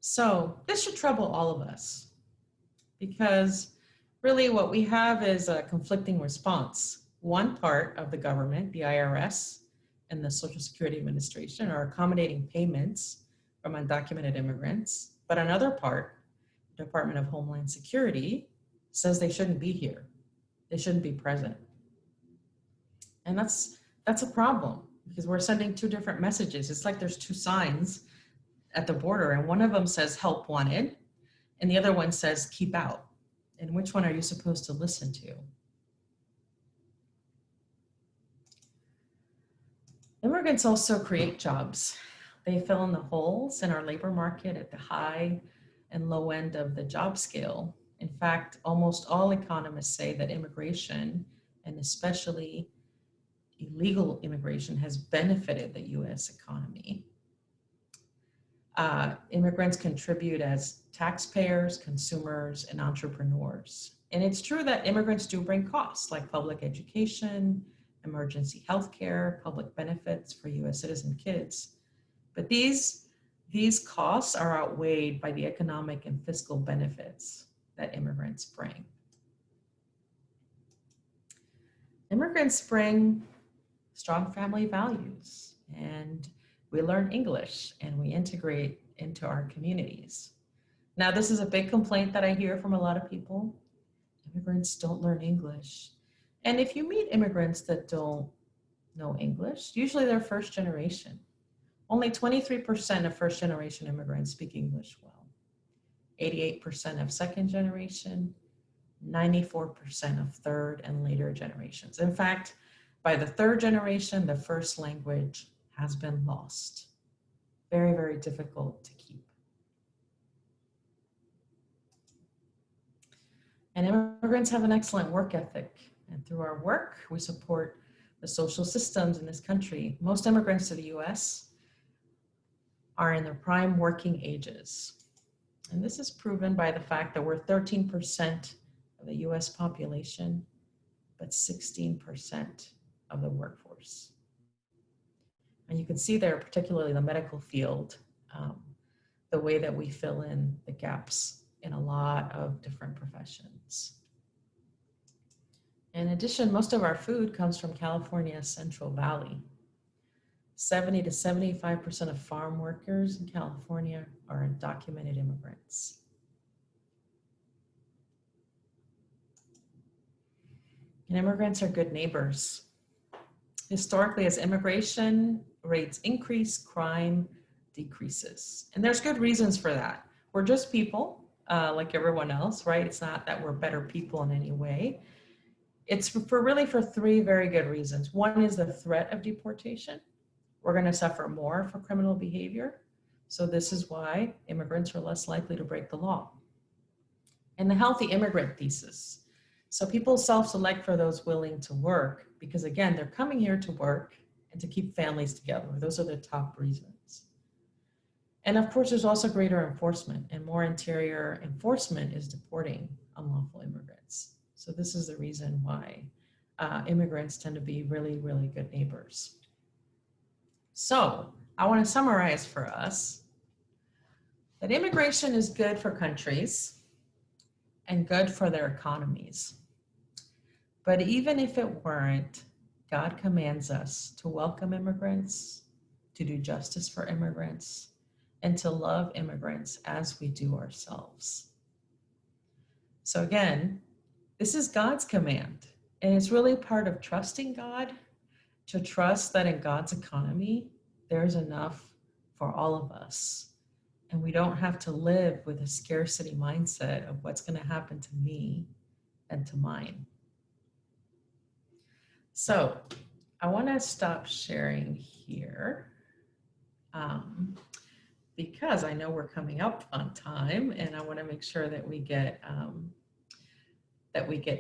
Speaker 10: So this should trouble all of us because really what we have is a conflicting response. One part of the government, the IRS and the Social Security Administration, are accommodating payments from undocumented immigrants, but another part, the Department of Homeland Security, says they shouldn't be here. They shouldn't be present. And that's a problem because we're sending two different messages. It's like there's two signs at the border and one of them says help wanted and the other one says keep out. And which one are you supposed to listen to? Immigrants also create jobs. They fill in the holes in our labor market at the high and low end of the job scale. In fact, almost all economists say that immigration, and especially illegal immigration, has benefited the US economy. Immigrants contribute as taxpayers, consumers, and entrepreneurs. And it's true that immigrants do bring costs like public education, emergency healthcare, public benefits for US citizen kids. But these costs are outweighed by the economic and fiscal benefits that immigrants bring. Immigrants bring strong family values, and we learn English and we integrate into our communities. Now, this is a big complaint that I hear from a lot of people. Immigrants don't learn English. And if you meet immigrants that don't know English, usually they're first generation. Only 23% of first generation immigrants speak English well. 88% of second generation, 94% of third and later generations. In fact, by the third generation, the first language has been lost. Very, very difficult to keep. And immigrants have an excellent work ethic. And through our work, we support the social systems in this country. Most immigrants to the US are in their prime working ages. And this is proven by the fact that we're 13% of the US population, but 16% of the workforce. And you can see there, particularly the medical field, the way that we fill in the gaps in a lot of different professions. In addition, most of our food comes from California's Central Valley. 70 to 75% of farm workers in California are undocumented immigrants. And immigrants are good neighbors. Historically, as immigration rates increase, crime decreases. And there's good reasons for that. We're just people, like everyone else, right? It's not that we're better people in any way. It's for three very good reasons. One is the threat of deportation. We're going to suffer more for criminal behavior. So this is why immigrants are less likely to break the law. And the healthy immigrant thesis. So people self-select for those willing to work because, again, they're coming here to work and to keep families together. Those are the top reasons. And of course, there's also greater enforcement, and more interior enforcement is deporting unlawful immigrants. So this is the reason why immigrants tend to be really, really good neighbors. So I want to summarize for us that immigration is good for countries and good for their economies. But even if it weren't, God commands us to welcome immigrants, to do justice for immigrants, and to love immigrants as we do ourselves. So again, this is God's command, and it's really part of trusting God, to trust that in God's economy, there's enough for all of us. And we don't have to live with a scarcity mindset of what's going to happen to me and to mine. So I want to stop sharing here because I know we're coming up on time, and I want to make sure that we get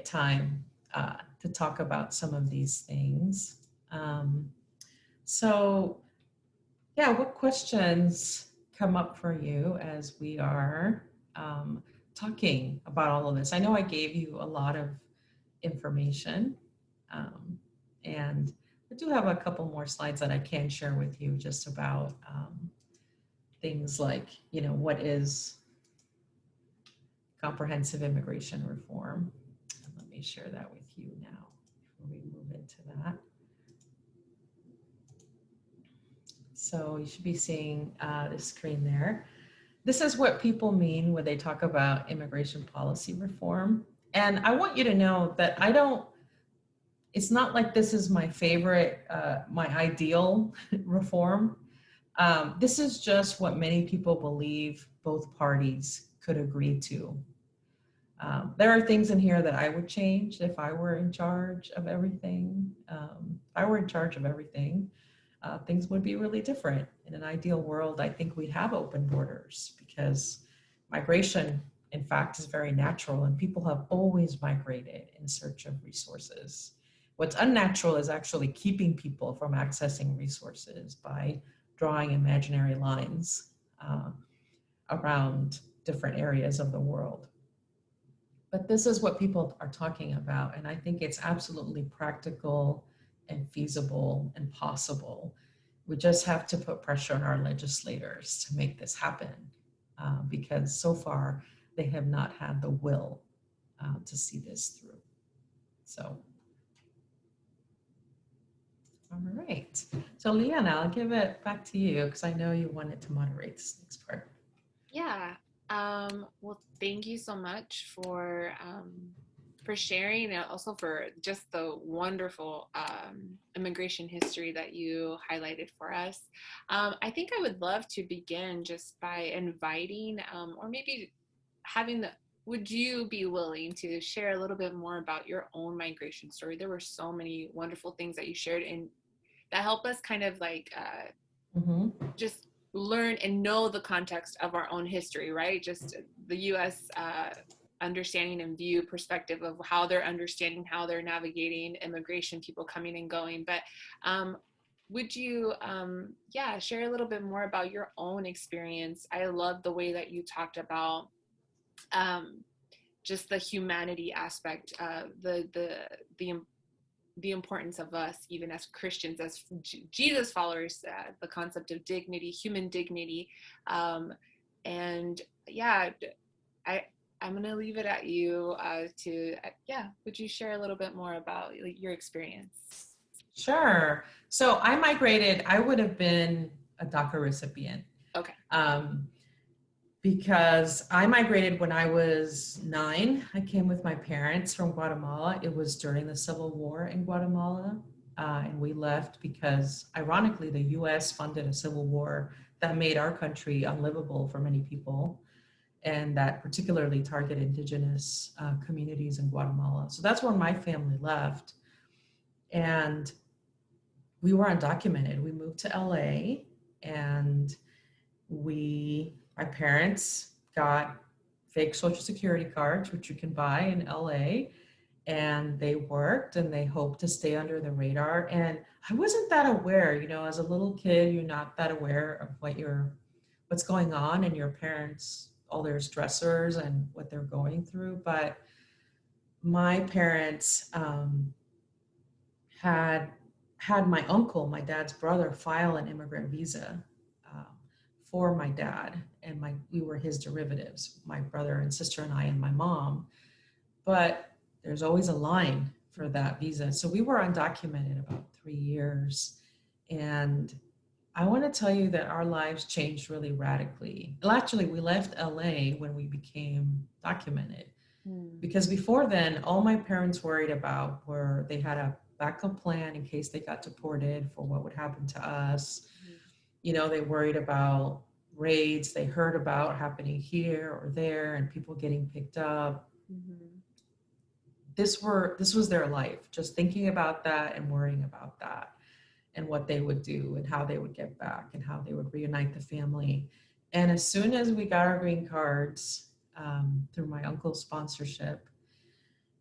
Speaker 10: time to talk about some of these things. So yeah, what questions come up for you as we are talking about all of this? I know I gave you a lot of information, and I do have a couple more slides that I can share with you just about things like, what is comprehensive immigration reform? And let me share that with you now before we move into that. So you should be seeing the screen there. This is what people mean when they talk about immigration policy reform. And I want you to know that it's not like this is my favorite, my ideal reform. This is just what many people believe both parties could agree to. There are things in here that I would change if I were in charge of everything. Things would be really different. In an ideal world, I think we'd have open borders because migration, in fact, is very natural, and people have always migrated in search of resources. What's unnatural is actually keeping people from accessing resources by drawing imaginary lines around different areas of the world. But this is what people are talking about, and I think it's absolutely practical and feasible and possible. We just have to put pressure on our legislators to make this happen because so far they have not had the will to see this through. So, all right. So Leanna, I'll give it back to you because I know you wanted to moderate this next part.
Speaker 3: Yeah. Well, thank you so much for sharing, and also for just the wonderful immigration history that you highlighted for us. I think I would love to begin just by inviting, or maybe would you be willing to share a little bit more about your own migration story? There were so many wonderful things that you shared, and that help us kind of like just learn and know the context of our own history, right? Just the U.S. Understanding and view perspective of how they're understanding, how they're navigating immigration, people coming and going. But would you, share a little bit more about your own experience? I love the way that you talked about just the humanity aspect, the importance of us, even as Christians, as Jesus followers, the concept of dignity, human dignity, And yeah, I'm going to leave it at you would you share a little bit more about your experience?
Speaker 10: Sure. So I migrated, I would have been a DACA recipient.
Speaker 3: Okay.
Speaker 10: Because I migrated when I was 9. I came with my parents from Guatemala. It was during the Civil War in Guatemala. And we left because, ironically, the US funded a civil war that made our country unlivable for many people, and that particularly targeted indigenous communities in Guatemala. So that's where my family left. And we were undocumented. We moved to LA, and my parents got fake Social Security cards, which you can buy in LA, and they worked and they hoped to stay under the radar. And I wasn't that aware, as a little kid, you're not that aware of what's going on in your parents, all their stressors and what they're going through. But my parents had my uncle, my dad's brother, file an immigrant visa for my dad, and we were his derivatives, my brother and sister and I and my mom. But there's always a line for that visa. So we were undocumented about 3 years. And I want to tell you that our lives changed really radically. Well, actually, we left LA when we became documented. Because before then, all my parents worried about were they had a backup plan in case they got deported for what would happen to us. They worried about raids they heard about happening here or there and people getting picked up. This was their life, just thinking about that and worrying about that and what they would do and how they would get back and how they would reunite the family. And as soon as we got our green cards through my uncle's sponsorship,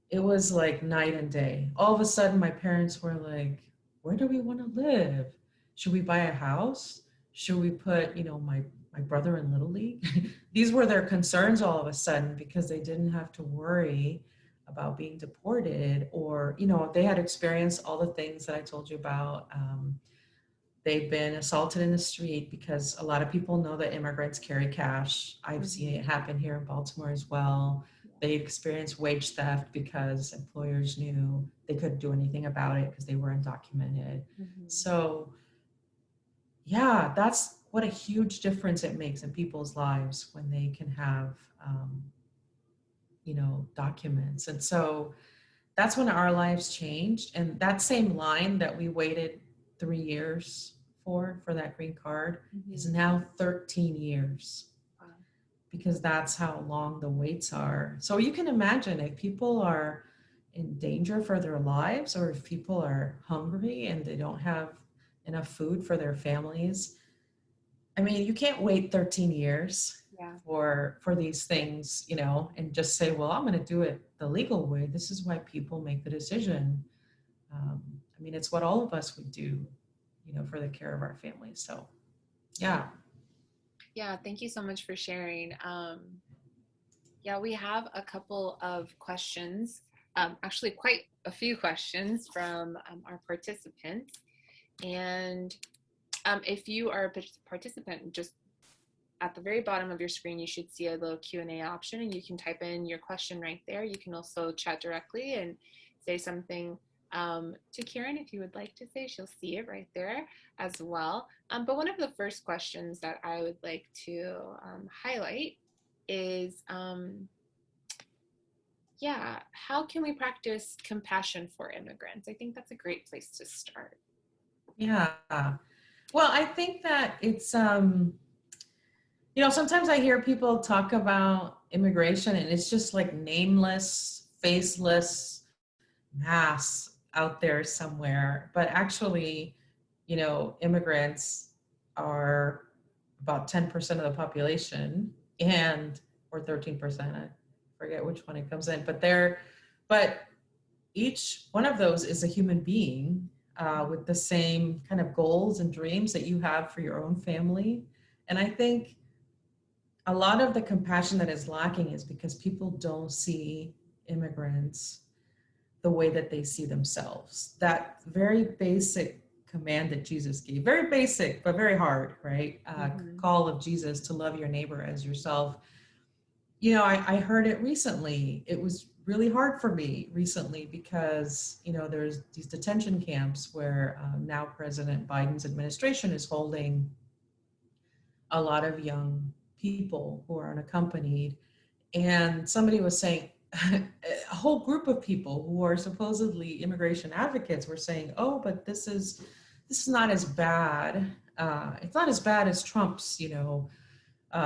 Speaker 10: it was like night and day. All of a sudden, my parents were like, where do we want to live? Should we buy a house? Should we put, my brother in Little League? These were their concerns all of a sudden, because they didn't have to worry about being deported, or, they had experienced all the things that I told you about. They've been assaulted in the street, because a lot of people know that immigrants carry cash. I've seen it happen here in Baltimore as well. They experienced wage theft because employers knew they couldn't do anything about it because they were undocumented. So yeah, that's what a huge difference it makes in people's lives when they can have, documents. And so that's when our lives changed. And that same line that we waited 3 years for that green card is now 13 years. Because that's how long the waits are. So you can imagine if people are in danger for their lives, or if people are hungry and they don't have enough food for their families. I mean, you can't wait 13 years for these things, and just say, well, I'm going to do it the legal way. This is why people make the decision. I mean, it's what all of us would do, for the care of our families. So, yeah.
Speaker 3: Yeah, thank you so much for sharing. We have a couple of questions, actually quite a few questions from our participants. And if you are a participant, just at the very bottom of your screen, you should see a little Q&A option, and you can type in your question right there. You can also chat directly and say something to Karen if you would like to say. She'll see it right there as well. But one of the first questions that I would like to highlight is, how can we practice compassion for immigrants? I think that's a great place to start.
Speaker 10: Yeah. Well, I think that it's, sometimes I hear people talk about immigration and it's just like nameless, faceless mass out there somewhere. But actually, immigrants are about 10% of the population, or 13%, I forget which one it comes in, but each one of those is a human being with the same kind of goals and dreams that you have for your own family. And I think a lot of the compassion that is lacking is because people don't see immigrants the way that they see themselves. That very basic command that Jesus gave. Very basic, but very hard, right? Call of Jesus to love your neighbor as yourself. You know, I heard it recently. It was really hard for me recently because, you know, there's these detention camps where now President Biden's administration is holding a lot of young people who are unaccompanied. And somebody was saying, a whole group of people who are supposedly immigration advocates were saying, oh, but this is not as bad. It's not as bad as Trump's, you know,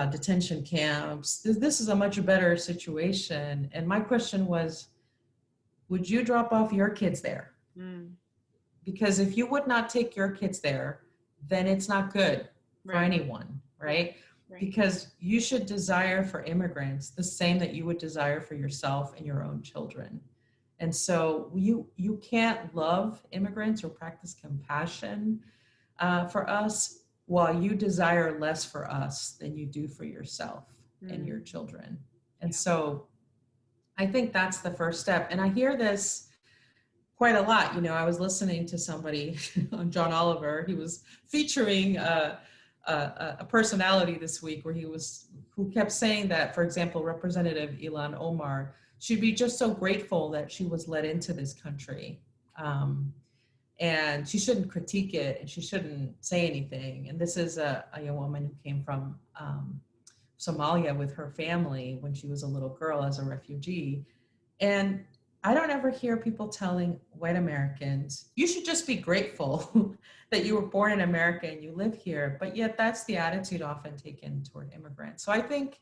Speaker 10: detention camps. This is a much better situation. And my question was, would you drop off your kids there? Because if you would not take your kids there, then it's not good for anyone, right? Because you should desire for immigrants the same that you would desire for yourself and your own children. And so you can't love immigrants or practice compassion for us while you desire less for us than you do for yourself and your children. And so I think that's the first step. And I hear this quite a lot. You know, I was listening to somebody on John Oliver. He was featuring a personality this week who kept saying that, for example, Representative Ilhan Omar should be just so grateful that she was let into this country. And she shouldn't critique it and she shouldn't say anything. And this is a young woman who came from Somalia with her family when she was a little girl as a refugee. And I don't ever hear people telling white Americans, you should just be grateful that you were born in America and you live here. But yet that's the attitude often taken toward immigrants. So I think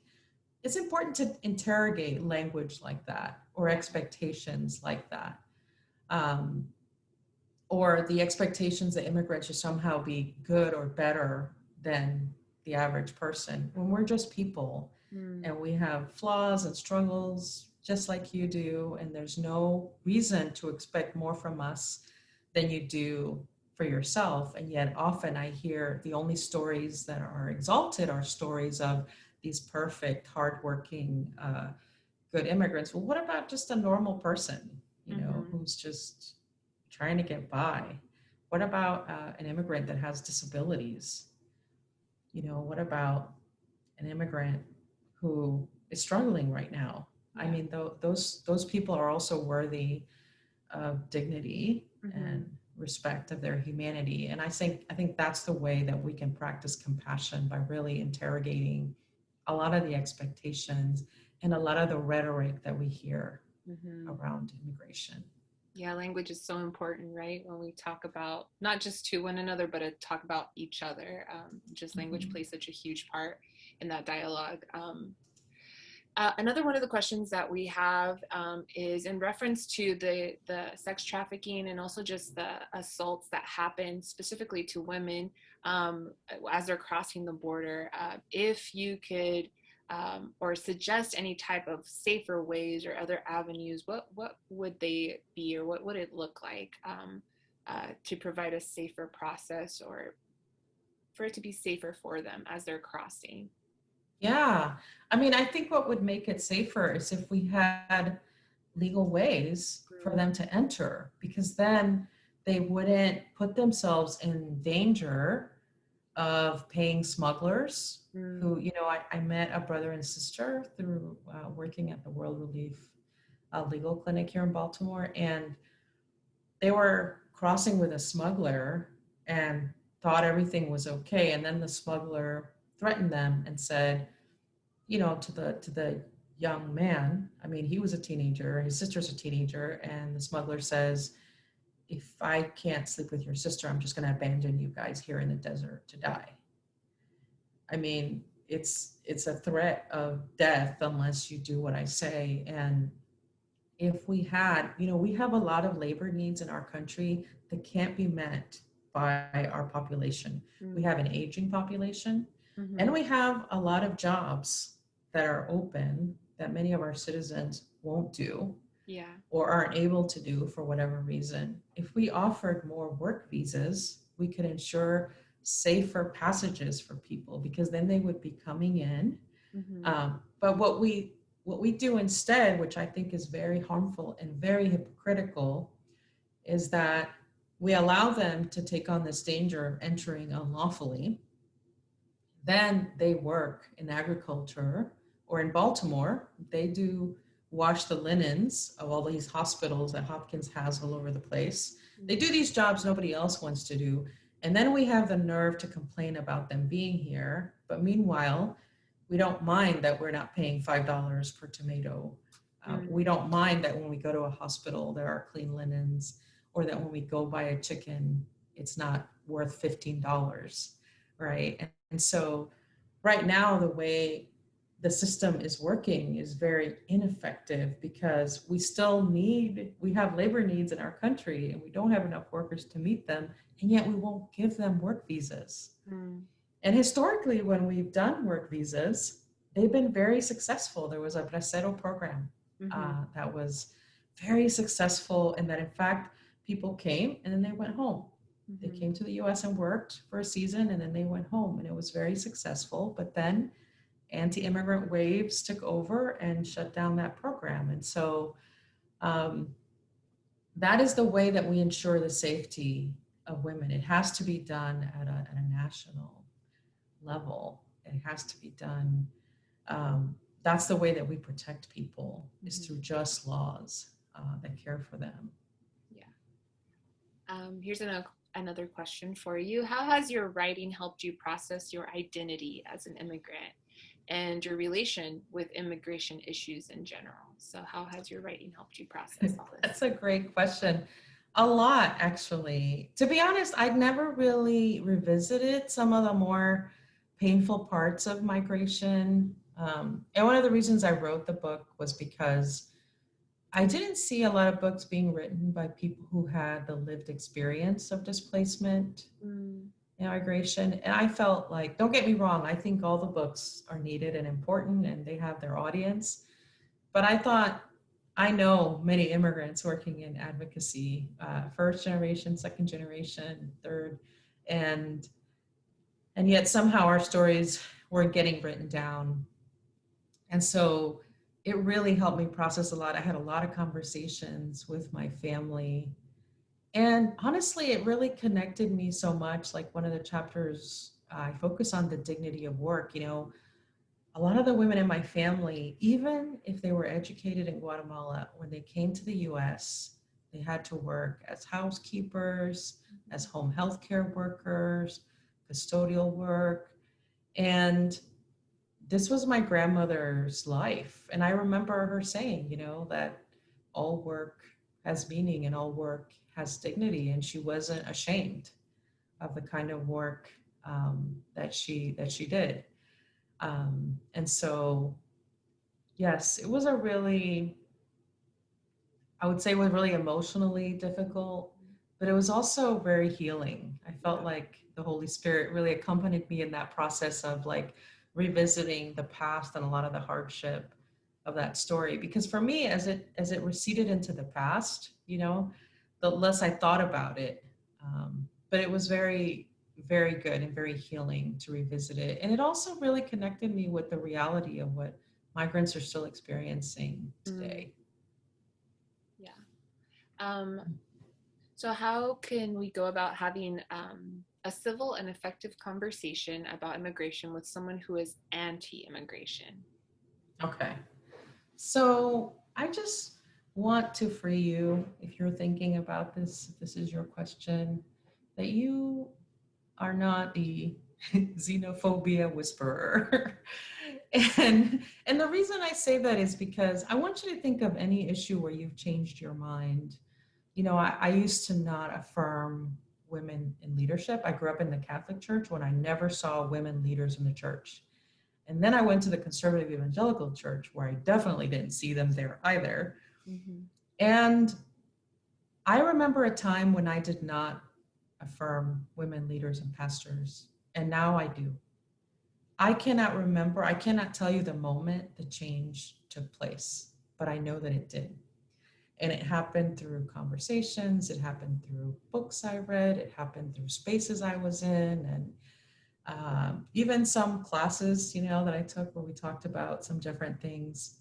Speaker 10: it's important to interrogate language like that or expectations like that. Or the expectations that immigrants should somehow be good or better than the average person when we're just people and we have flaws and struggles just like you do, and there's no reason to expect more from us than you do for yourself. And yet often I hear the only stories that are exalted are stories of these perfect, hardworking, good immigrants. Well, what about just a normal person, you know, who's just trying to get by? What about an immigrant that has disabilities? You know, what about an immigrant who is struggling right now? I mean, those people are also worthy of dignity and respect of their humanity. And I think that's the way that we can practice compassion, by really interrogating a lot of the expectations and a lot of the rhetoric that we hear around immigration.
Speaker 3: Yeah, language is so important, right? When we talk about not just to one another, but to talk about each other. Just language plays such a huge part in that dialogue. Another one of the questions that we have is in reference to the sex trafficking and also just the assaults that happen specifically to women as they're crossing the border. If you could or suggest any type of safer ways or other avenues, what would they be, or what would it look like to provide a safer process or for it to be safer for them as they're crossing?
Speaker 10: Yeah, I mean, I think what would make it safer is if we had legal ways for them to enter, because then they wouldn't put themselves in danger of paying smugglers who, you know, I met a brother and sister through working at the World Relief Legal Clinic here in Baltimore, and they were crossing with a smuggler and thought everything was okay. And then the smuggler threatened them and said, you know, to the young man, I mean, he was a teenager, his sister's a teenager, and the smuggler says, if I can't sleep with your sister, I'm just going to abandon you guys here in the desert to die. I mean, it's a threat of death unless you do what I say. And if we had, you know, we have a lot of labor needs in our country that can't be met by our population. We have an aging population, and we have a lot of jobs that are open that many of our citizens won't do or aren't able to do for whatever reason. If we offered more work visas, we could ensure safer passages for people, because then they would be coming in. But what we do instead, which I think is very harmful and very hypocritical, is that we allow them to take on this danger of entering unlawfully. Then they work in agriculture, or in Baltimore, they do wash the linens of all these hospitals that Hopkins has all over the place. They do these jobs nobody else wants to do. And then we have the nerve to complain about them being here. But meanwhile, we don't mind that we're not paying $5 per tomato. We don't mind that when we go to a hospital, there are clean linens, or that when we go buy a chicken, it's not worth $15, right? And so right now, the way the system is working is very ineffective, because we have labor needs in our country, and we don't have enough workers to meet them, and yet we won't give them work visas. And historically, when we've done work visas, they've been very successful. There was a Bracero program that was very successful, and that in fact, people came and then they went home. They came to the US and worked for a season, and then they went home, and it was very successful. But then anti-immigrant waves took over and shut down that program. And so that is the way that we ensure the safety of women. It has to be done at a national level. It has to be done. That's the way that we protect people, is through just laws that care for them.
Speaker 3: Yeah. Here's another question for you. How has your writing helped you process your identity as an immigrant and your relation with immigration issues in general? So how has your writing helped you process all this?
Speaker 10: That's a great question. A lot, actually. To be honest, I'd never really revisited some of the more painful parts of migration. And one of the reasons I wrote the book was because I didn't see a lot of books being written by people who had the lived experience of displacement, migration. And I felt like, don't get me wrong, I think all the books are needed and important, and they have their audience. But I thought, I know many immigrants working in advocacy, first generation, second generation, third, and yet somehow our stories weren't getting written down. And so it really helped me process a lot. I had a lot of conversations with my family. And honestly, it really connected me so much. Like one of the chapters, I focus on the dignity of work. You know, a lot of the women in my family, even if they were educated in Guatemala, when they came to the US, they had to work as housekeepers, as home health care workers, custodial work. And this was my grandmother's life. And I remember her saying, you know, that all work has meaning and all work has dignity. And she wasn't ashamed of the kind of work that she did. And so, yes, it was I would say it was really emotionally difficult, but it was also very healing. I felt like the Holy Spirit really accompanied me in that process of like revisiting the past and a lot of the hardship of that story. Because for me, as it receded into the past, you know, the less I thought about it. But it was very, very good and very healing to revisit it. And it also really connected me with the reality of what migrants are still experiencing today.
Speaker 3: Yeah. So how can we go about having a civil and effective conversation about immigration with someone who is anti-immigration?
Speaker 10: Okay. So I just want to free you, if you're thinking about this, if this is your question, that you are not the xenophobia whisperer. And the reason I say that is because I want you to think of any issue where you've changed your mind. You know, I used to not affirm women in leadership. I grew up in the Catholic Church when I never saw women leaders in the church. And then I went to the conservative evangelical church where I definitely didn't see them there either. And I remember a time when I did not affirm women leaders and pastors, and now I do. I cannot tell you the moment the change took place, but I know that it did. And it happened through conversations, it happened through books I read, it happened through spaces I was in, and even some classes, you know, that I took where we talked about some different things.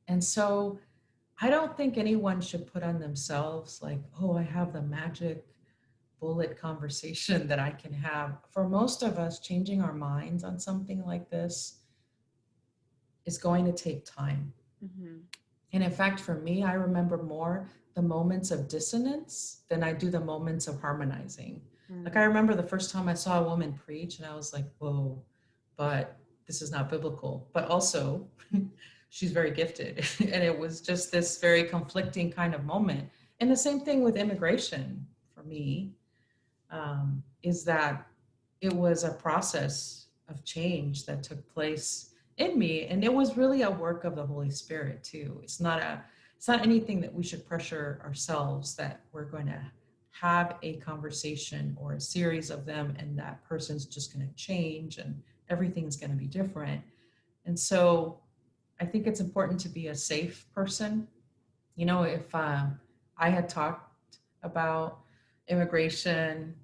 Speaker 10: And so I don't think anyone should put on themselves like, oh, I have the magic bullet conversation that I can have. For most of us, changing our minds on something like this is going to take time.
Speaker 3: Mm-hmm.
Speaker 10: And in fact, for me, I remember more the moments of dissonance than I do the moments of harmonizing. Like I remember the first time I saw a woman preach and I was like, whoa, but this is not biblical. But also, she's very gifted. And it was just this very conflicting kind of moment. And the same thing with immigration for me, is that it was a process of change that took place in me. And it was really a work of the Holy Spirit too. It's not anything that we should pressure ourselves that we're going to have a conversation or a series of them and that person's just going to change and everything's going to be different. And so I think it's important to be a safe person. You know, if I had talked about immigration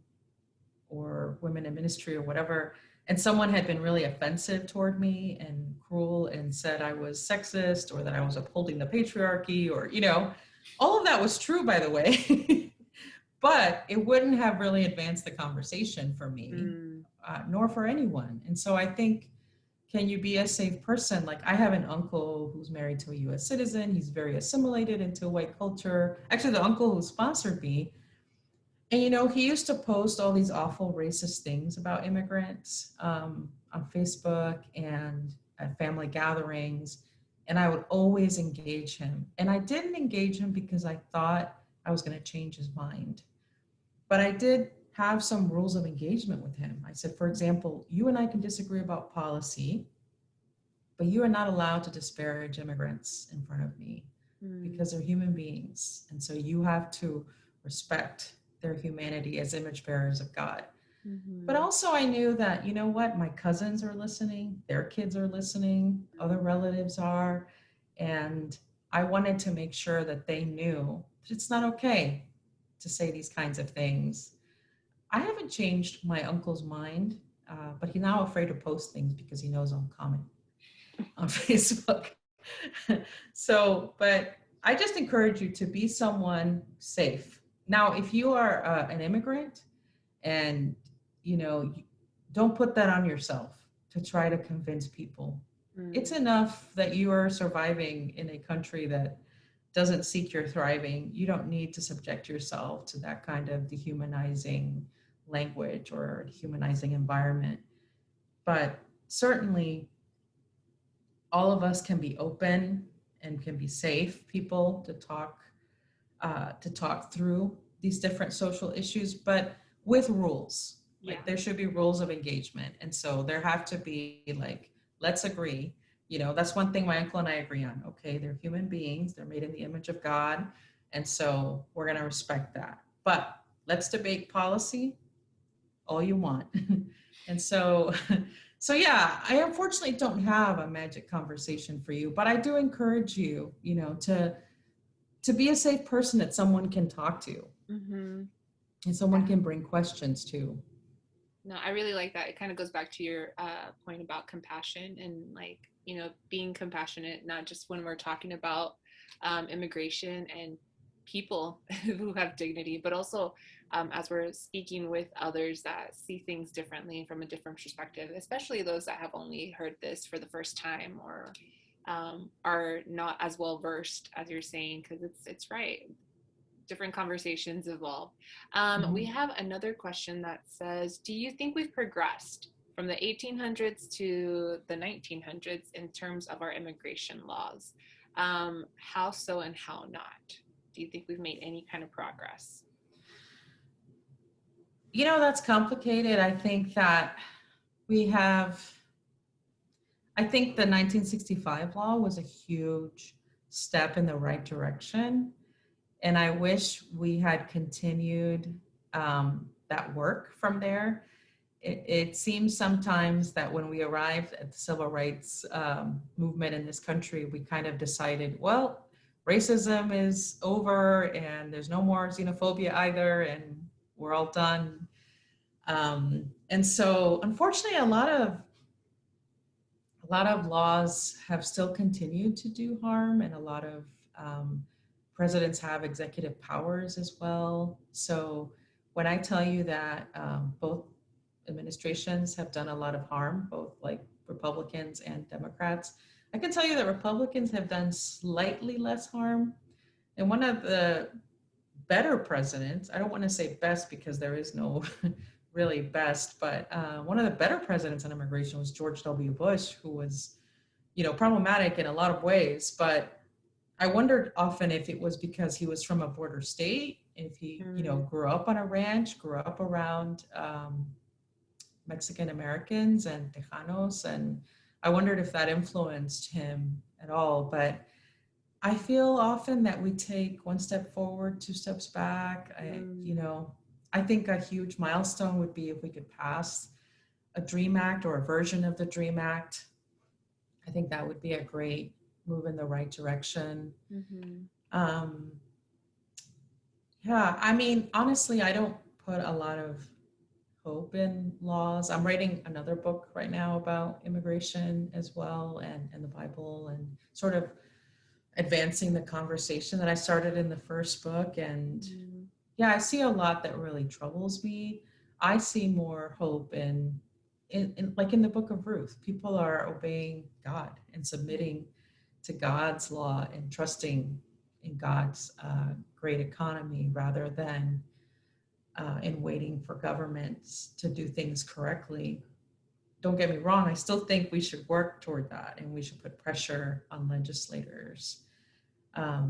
Speaker 10: or women in ministry or whatever, and someone had been really offensive toward me and cruel and said I was sexist or that I was upholding the patriarchy or, you know, all of that was true, by the way. But it wouldn't have really advanced the conversation for me, nor for anyone. And so I think, can you be a safe person? Like I have an uncle who's married to a US citizen. He's very assimilated into white culture. Actually, the uncle who sponsored me, and you know, he used to post all these awful racist things about immigrants on Facebook and at family gatherings. And I would always engage him. And I didn't engage him because I thought I was going to change his mind. But I did have some rules of engagement with him. I said, for example, you and I can disagree about policy, but you are not allowed to disparage immigrants in front of me because they're human beings. And so you have to respect their humanity as image bearers of God. But also I knew that, you know what, my cousins are listening, their kids are listening, other relatives are, and I wanted to make sure that they knew that it's not okay to say these kinds of things. I haven't changed my uncle's mind, but he's now afraid to post things because he knows I'll comment on Facebook. So, but I just encourage you to be someone safe. Now, if you are an immigrant and, you know, don't put that on yourself to try to convince people. It's enough that you are surviving in a country that doesn't seek your thriving. You don't need to subject yourself to that kind of dehumanizing language or dehumanizing environment. But certainly all of us can be open and can be safe people to talk through these different social issues, but with rules.
Speaker 3: Yeah.
Speaker 10: Like there should be rules of engagement. And so there have to be like, let's agree. You know, that's one thing my uncle and I agree on. Okay, they're human beings. They're made in the image of God. And so we're going to respect that. But let's debate policy all you want. And so yeah, I unfortunately don't have a magic conversation for you, but I do encourage you, you know, to be a safe person that someone can talk to and someone can bring questions to.
Speaker 3: No, I really like that. It kind of goes back to your point about compassion and like, you know, being compassionate, not just when we're talking about immigration and people who have dignity, but also as we're speaking with others that see things differently from a different perspective, especially those that have only heard this for the first time or are not as well versed as you're saying, because it's right. Different conversations evolve. We have another question that says, do you think we've progressed from the 1800s to the 1900s in terms of our immigration laws? How so and how not? Do you think we've made any kind of progress?
Speaker 10: You know, that's complicated. I think that I think the 1965 law was a huge step in the right direction. And I wish we had continued that work from there. It seems sometimes that when we arrived at the civil rights movement in this country, we kind of decided, well, racism is over and there's no more xenophobia either, and we're all done. And so unfortunately, a lot of laws have still continued to do harm, and a lot of presidents have executive powers as well. So when I tell you that both administrations have done a lot of harm, both like Republicans and Democrats, I can tell you that Republicans have done slightly less harm. And one of the better presidents, I don't want to say best because there is no really best, but one of the better presidents on immigration was George W. Bush, who was, problematic in a lot of ways. But I wondered often if it was because he was from a border state, if he, grew up on a ranch, grew up around Mexican Americans and Tejanos. And I wondered if that influenced him at all. But I feel often that we take one step forward, two steps back. I think a huge milestone would be if we could pass a DREAM Act or a version of the DREAM Act. I think that would be a great move in the right direction. Yeah, I mean, honestly, I don't put a lot of hope in laws. I'm writing another book right now about immigration as well, and the Bible, and sort of advancing the conversation that I started in the first book. And yeah, I see a lot that really troubles me. I see more hope in like in the book of Ruth. People are obeying God and submitting to God's law and trusting in God's great economy rather than in waiting for governments to do things correctly. Don't get me wrong, I still think we should work toward that and we should put pressure on legislators. I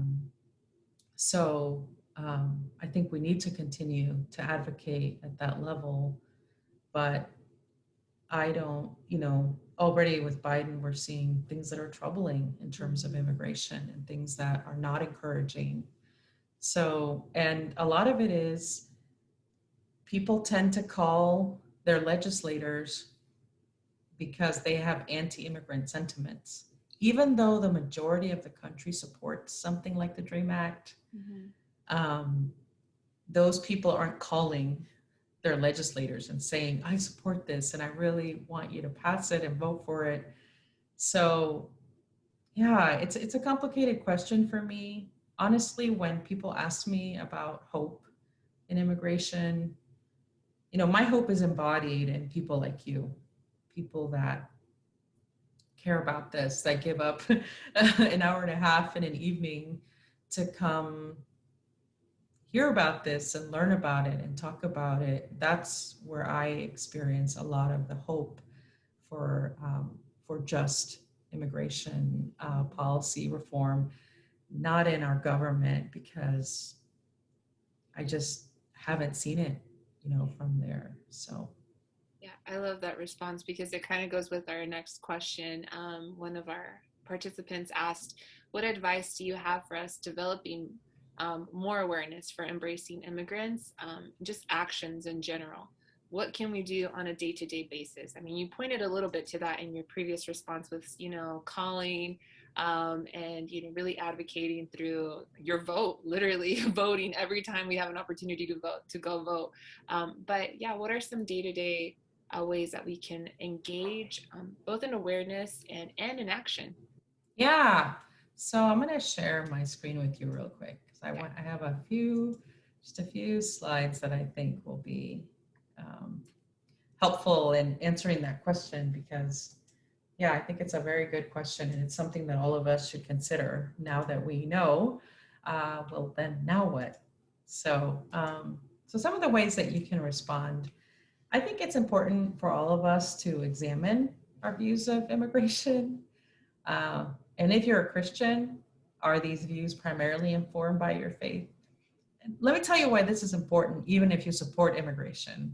Speaker 10: think we need to continue to advocate at that level, but I don't, already with Biden, we're seeing things that are troubling in terms of immigration and things that are not encouraging. So, and a lot of it is people tend to call their legislators because they have anti-immigrant sentiments. Even though the majority of the country supports something like the DREAM Act, those people aren't calling their legislators and saying, I support this and I really want you to pass it and vote for it. So yeah, it's a complicated question for me. Honestly, when people ask me about hope in immigration, my hope is embodied in people like you, people that care about this, that give up an hour and a half in an evening to come hear about this and learn about it and talk about it. That's where I experience a lot of the hope for just immigration policy reform, not in our government, because I just haven't seen it, from there. So.
Speaker 3: Yeah, I love that response because it kind of goes with our next question. One of our participants asked, what advice do you have for us developing more awareness for embracing immigrants, just actions in general? What can we do on a day-to-day basis? I mean, you pointed a little bit to that in your previous response with, calling and, really advocating through your vote, literally voting every time we have an opportunity to go vote. But yeah, what are some day-to-day ways that we can engage both in awareness and in action?
Speaker 10: Yeah, so I'm going to share my screen with you real quick because I have just a few slides that I think will be helpful in answering that question, because yeah, I think it's a very good question and it's something that all of us should consider now that we know, well then now what? So some of the ways that you can respond, I think it's important for all of us to examine our views of immigration. And if you're a Christian, are these views primarily informed by your faith? And let me tell you why this is important, even if you support immigration.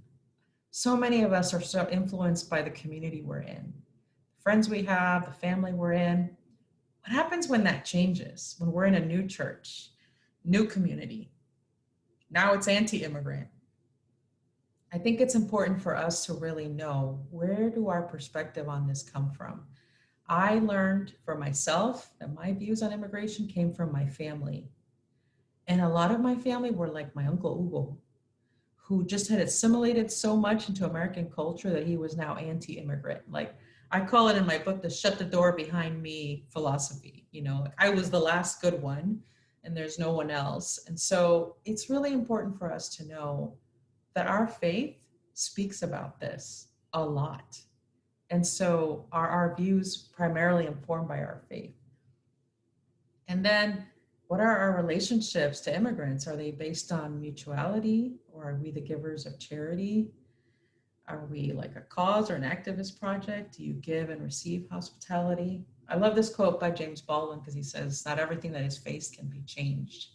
Speaker 10: So many of us are so influenced by the community we're in, the friends we have, the family we're in. What happens when that changes? When we're in a new church, new community? Now it's anti-immigrant. I think it's important for us to really know, where do our perspective on this come from? I learned for myself that my views on immigration came from my family. And a lot of my family were like my Uncle Hugo, who just had assimilated so much into American culture that he was now anti-immigrant. Like, I call it in my book, the shut the door behind me philosophy. Like I was the last good one and there's no one else. And so it's really important for us to know that our faith speaks about this a lot. And so are our views primarily informed by our faith? And then what are our relationships to immigrants? Are they based on mutuality, or are we the givers of charity? Are we like a cause or an activist project? Do you give and receive hospitality? I love this quote by James Baldwin because he says, not everything that is faced can be changed,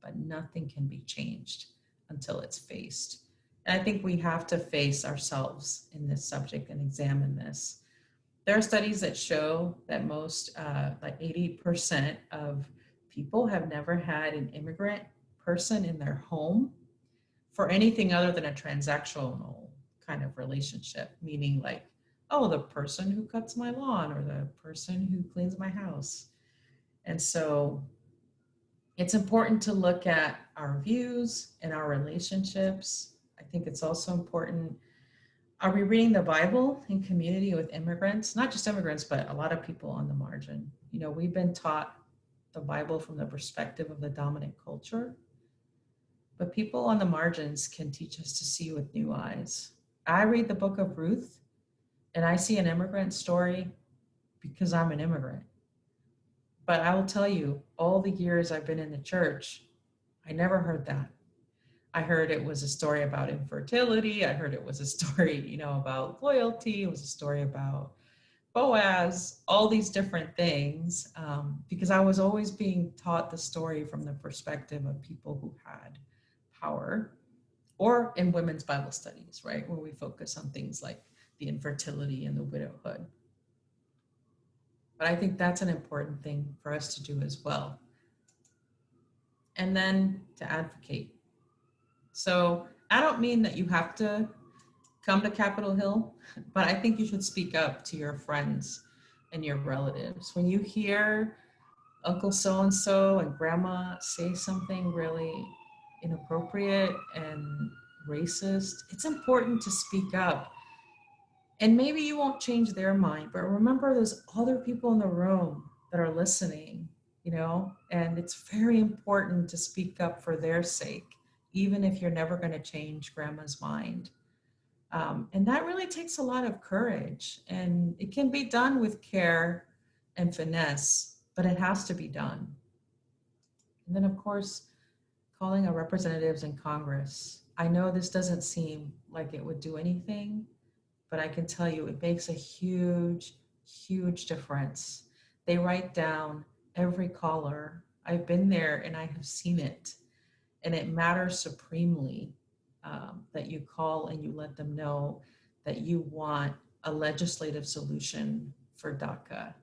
Speaker 10: but nothing can be changed until it's faced. And I think we have to face ourselves in this subject and examine this. There are studies that show that most, like 80% of people have never had an immigrant person in their home for anything other than a transactional kind of relationship, meaning like, oh, the person who cuts my lawn or the person who cleans my house. And so it's important to look at our views and our relationships. I think it's also important. Are we reading the Bible in community with immigrants? Not just immigrants, but a lot of people on the margin. You know, we've been taught the Bible from the perspective of the dominant culture, but people on the margins can teach us to see with new eyes. I read the book of Ruth and I see an immigrant story because I'm an immigrant. But I will tell you, all the years I've been in the church, I never heard that. I heard it was a story about infertility. I heard it was a story, you know, about loyalty. It was a story about Boaz, all these different things, because I was always being taught the story from the perspective of people who had power, or in women's Bible studies, right, where we focus on things like the infertility and the widowhood. But I think that's an important thing for us to do as well. And then to advocate. So I don't mean that you have to come to Capitol Hill, but I think you should speak up to your friends and your relatives. When you hear Uncle so-and-so and grandma say something really inappropriate and racist, it's important to speak up. And maybe you won't change their mind, but remember there's other people in the room that are listening, you know, and it's very important to speak up for their sake, even if you're never going to change grandma's mind. And that really takes a lot of courage, and it can be done with care and finesse, but it has to be done. And then of course, calling our representatives in Congress. I know this doesn't seem like it would do anything, but I can tell you it makes a huge, huge difference. They write down every caller. I've been there and I have seen it, and it matters supremely that you call and you let them know that you want a legislative solution for DACA,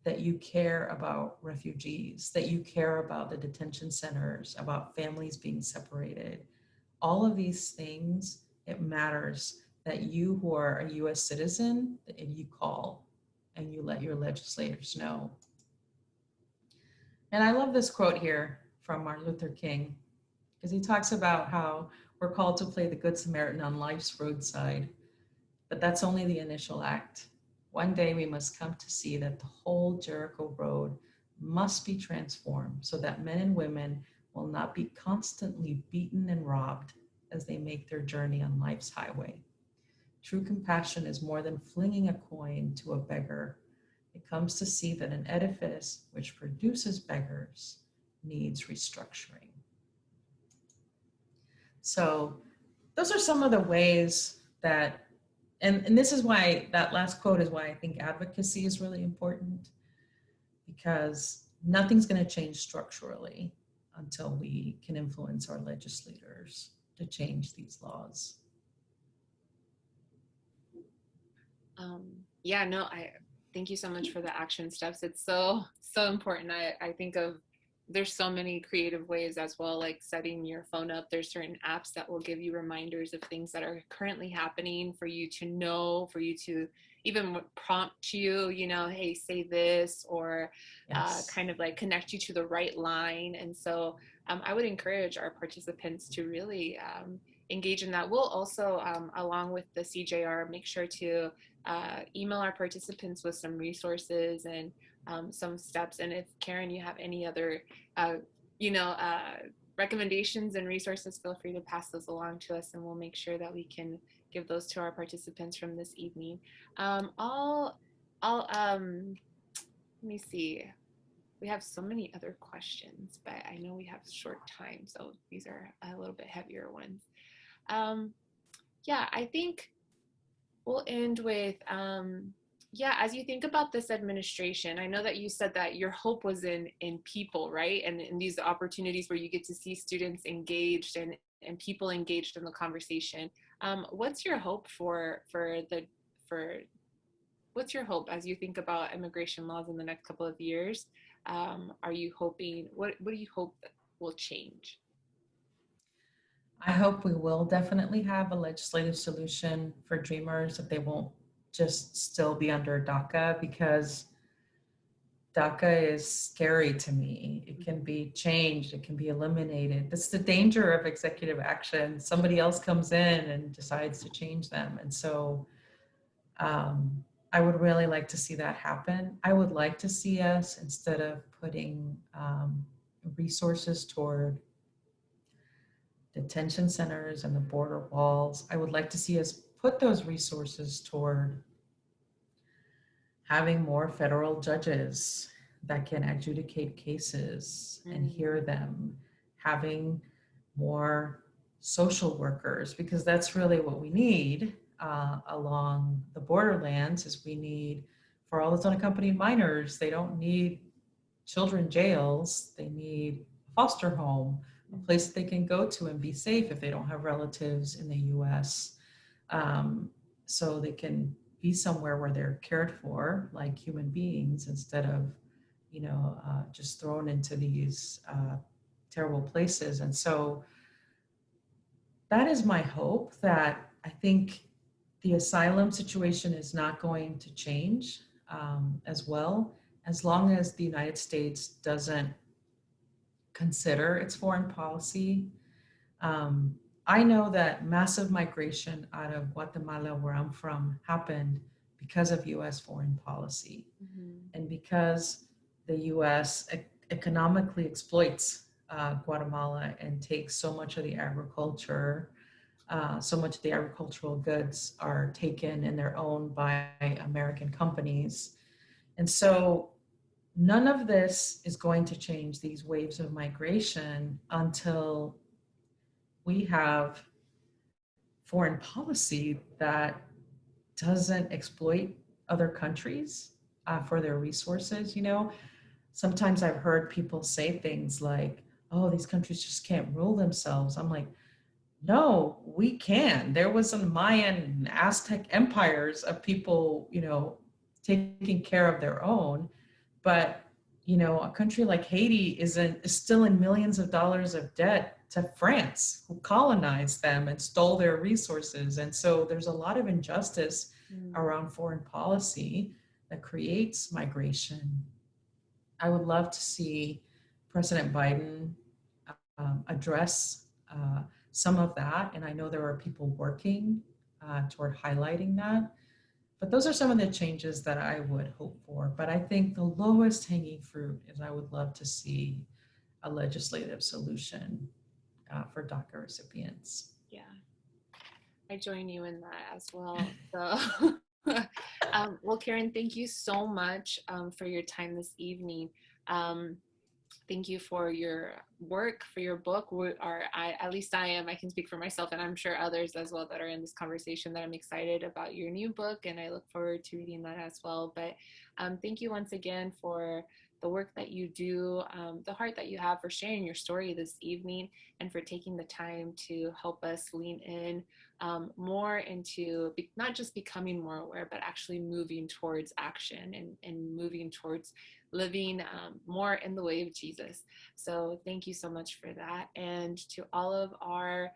Speaker 10: that you care about refugees, that you care about the detention centers, about families being separated. All of these things, it matters that you who are a US citizen, that if you call and you let your legislators know. And I love this quote here from Martin Luther King, because he talks about how we're called to play the Good Samaritan on life's roadside, but that's only the initial act. One day we must come to see that the whole Jericho road must be transformed so that men and women will not be constantly beaten and robbed as they make their journey on life's highway. True compassion is more than flinging a coin to a beggar. It comes to see that an edifice which produces beggars needs restructuring. So those are some of the ways that, and this is why that last quote is why I think advocacy is really important, because nothing's going to change structurally until we can influence our legislators to change these laws.
Speaker 3: Yeah, no, I thank you so much for the action steps. It's so important. I think of, there's so many creative ways as well, like setting your phone up. There's certain apps that will give you reminders of things that are currently happening for you to know, for you to even prompt you, you know, hey, say this, or
Speaker 10: Yes.
Speaker 3: kind of like connect you to the right line. And so I would encourage our participants to really engage in that. We'll also, along with the CJR, make sure to email our participants with some resources and some steps. And if, Karen, you have any other, recommendations and resources, feel free to pass those along to us, and we'll make sure that we can give those to our participants from this evening. Let me see. We have so many other questions, but I know we have short time, so these are a little bit heavier ones. Yeah, I think we'll end with, yeah, as you think about this administration, I know that you said that your hope was in people, right? And in these opportunities where you get to see students engaged and people engaged in the conversation. What's your hope what's your hope as you think about immigration laws in the next couple of years? Are you hoping, what do you hope will change?
Speaker 10: I hope we will definitely have a legislative solution for Dreamers, that they won't just still be under DACA, because DACA is scary to me. It can be changed, it can be eliminated. That's the danger of executive action. Somebody else comes in and decides to change them. And so I would really like to see that happen. I would like to see us, instead of putting resources toward detention centers and the border walls, I would like to see us put those resources toward having more federal judges that can adjudicate cases and hear them, having more social workers, because that's really what we need along the borderlands. Is we need, for all those unaccompanied minors, they don't need children jails, they need a foster home, a place they can go to and be safe if they don't have relatives in the US. So they can be somewhere where they're cared for like human beings, instead of, just thrown into these terrible places. And so that is my hope, that I think the asylum situation is not going to change as well, as long as the United States doesn't consider its foreign policy. I know that massive migration out of Guatemala, where I'm from, happened because of US foreign policy, and because the US economically exploits Guatemala and takes so much of the agriculture. So much of the agricultural goods are taken and they're owned by American companies. And so none of this is going to change these waves of migration until we have foreign policy that doesn't exploit other countries for their resources. Sometimes I've heard people say things like, oh, these countries just can't rule themselves. I'm like, no, we can. There was some Mayan and Aztec empires of people, taking care of their own. But, a country like Haiti is still in millions of dollars of debt to France, who colonized them and stole their resources. And so there's a lot of injustice around foreign policy that creates migration. I would love to see President Biden address some of that. And I know there are people working toward highlighting that. But those are some of the changes that I would hope for. But I think the lowest hanging fruit is I would love to see a legislative solution for DACA recipients.
Speaker 3: Yeah, I join you in that as well. So, well, Karen, thank you so much for your time this evening. Thank you for your work, for your book. At least I am, I can speak for myself, and I'm sure others as well that are in this conversation, that I'm excited about your new book, and I look forward to reading that as well. But thank you once again for the work that you do, the heart that you have, for sharing your story this evening, and for taking the time to help us lean in more into not just becoming more aware, but actually moving towards action and moving towards living more in the way of Jesus. So thank you so much for that. And to all of our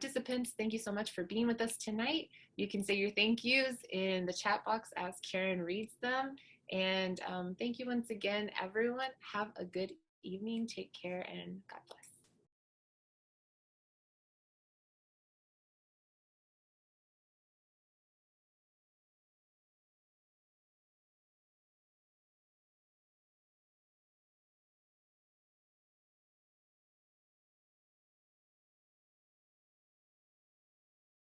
Speaker 3: participants, thank you so much for being with us tonight. You can say your thank yous in the chat box as Karen reads them. And thank you once again, everyone. Have a good evening. Take care, and God bless.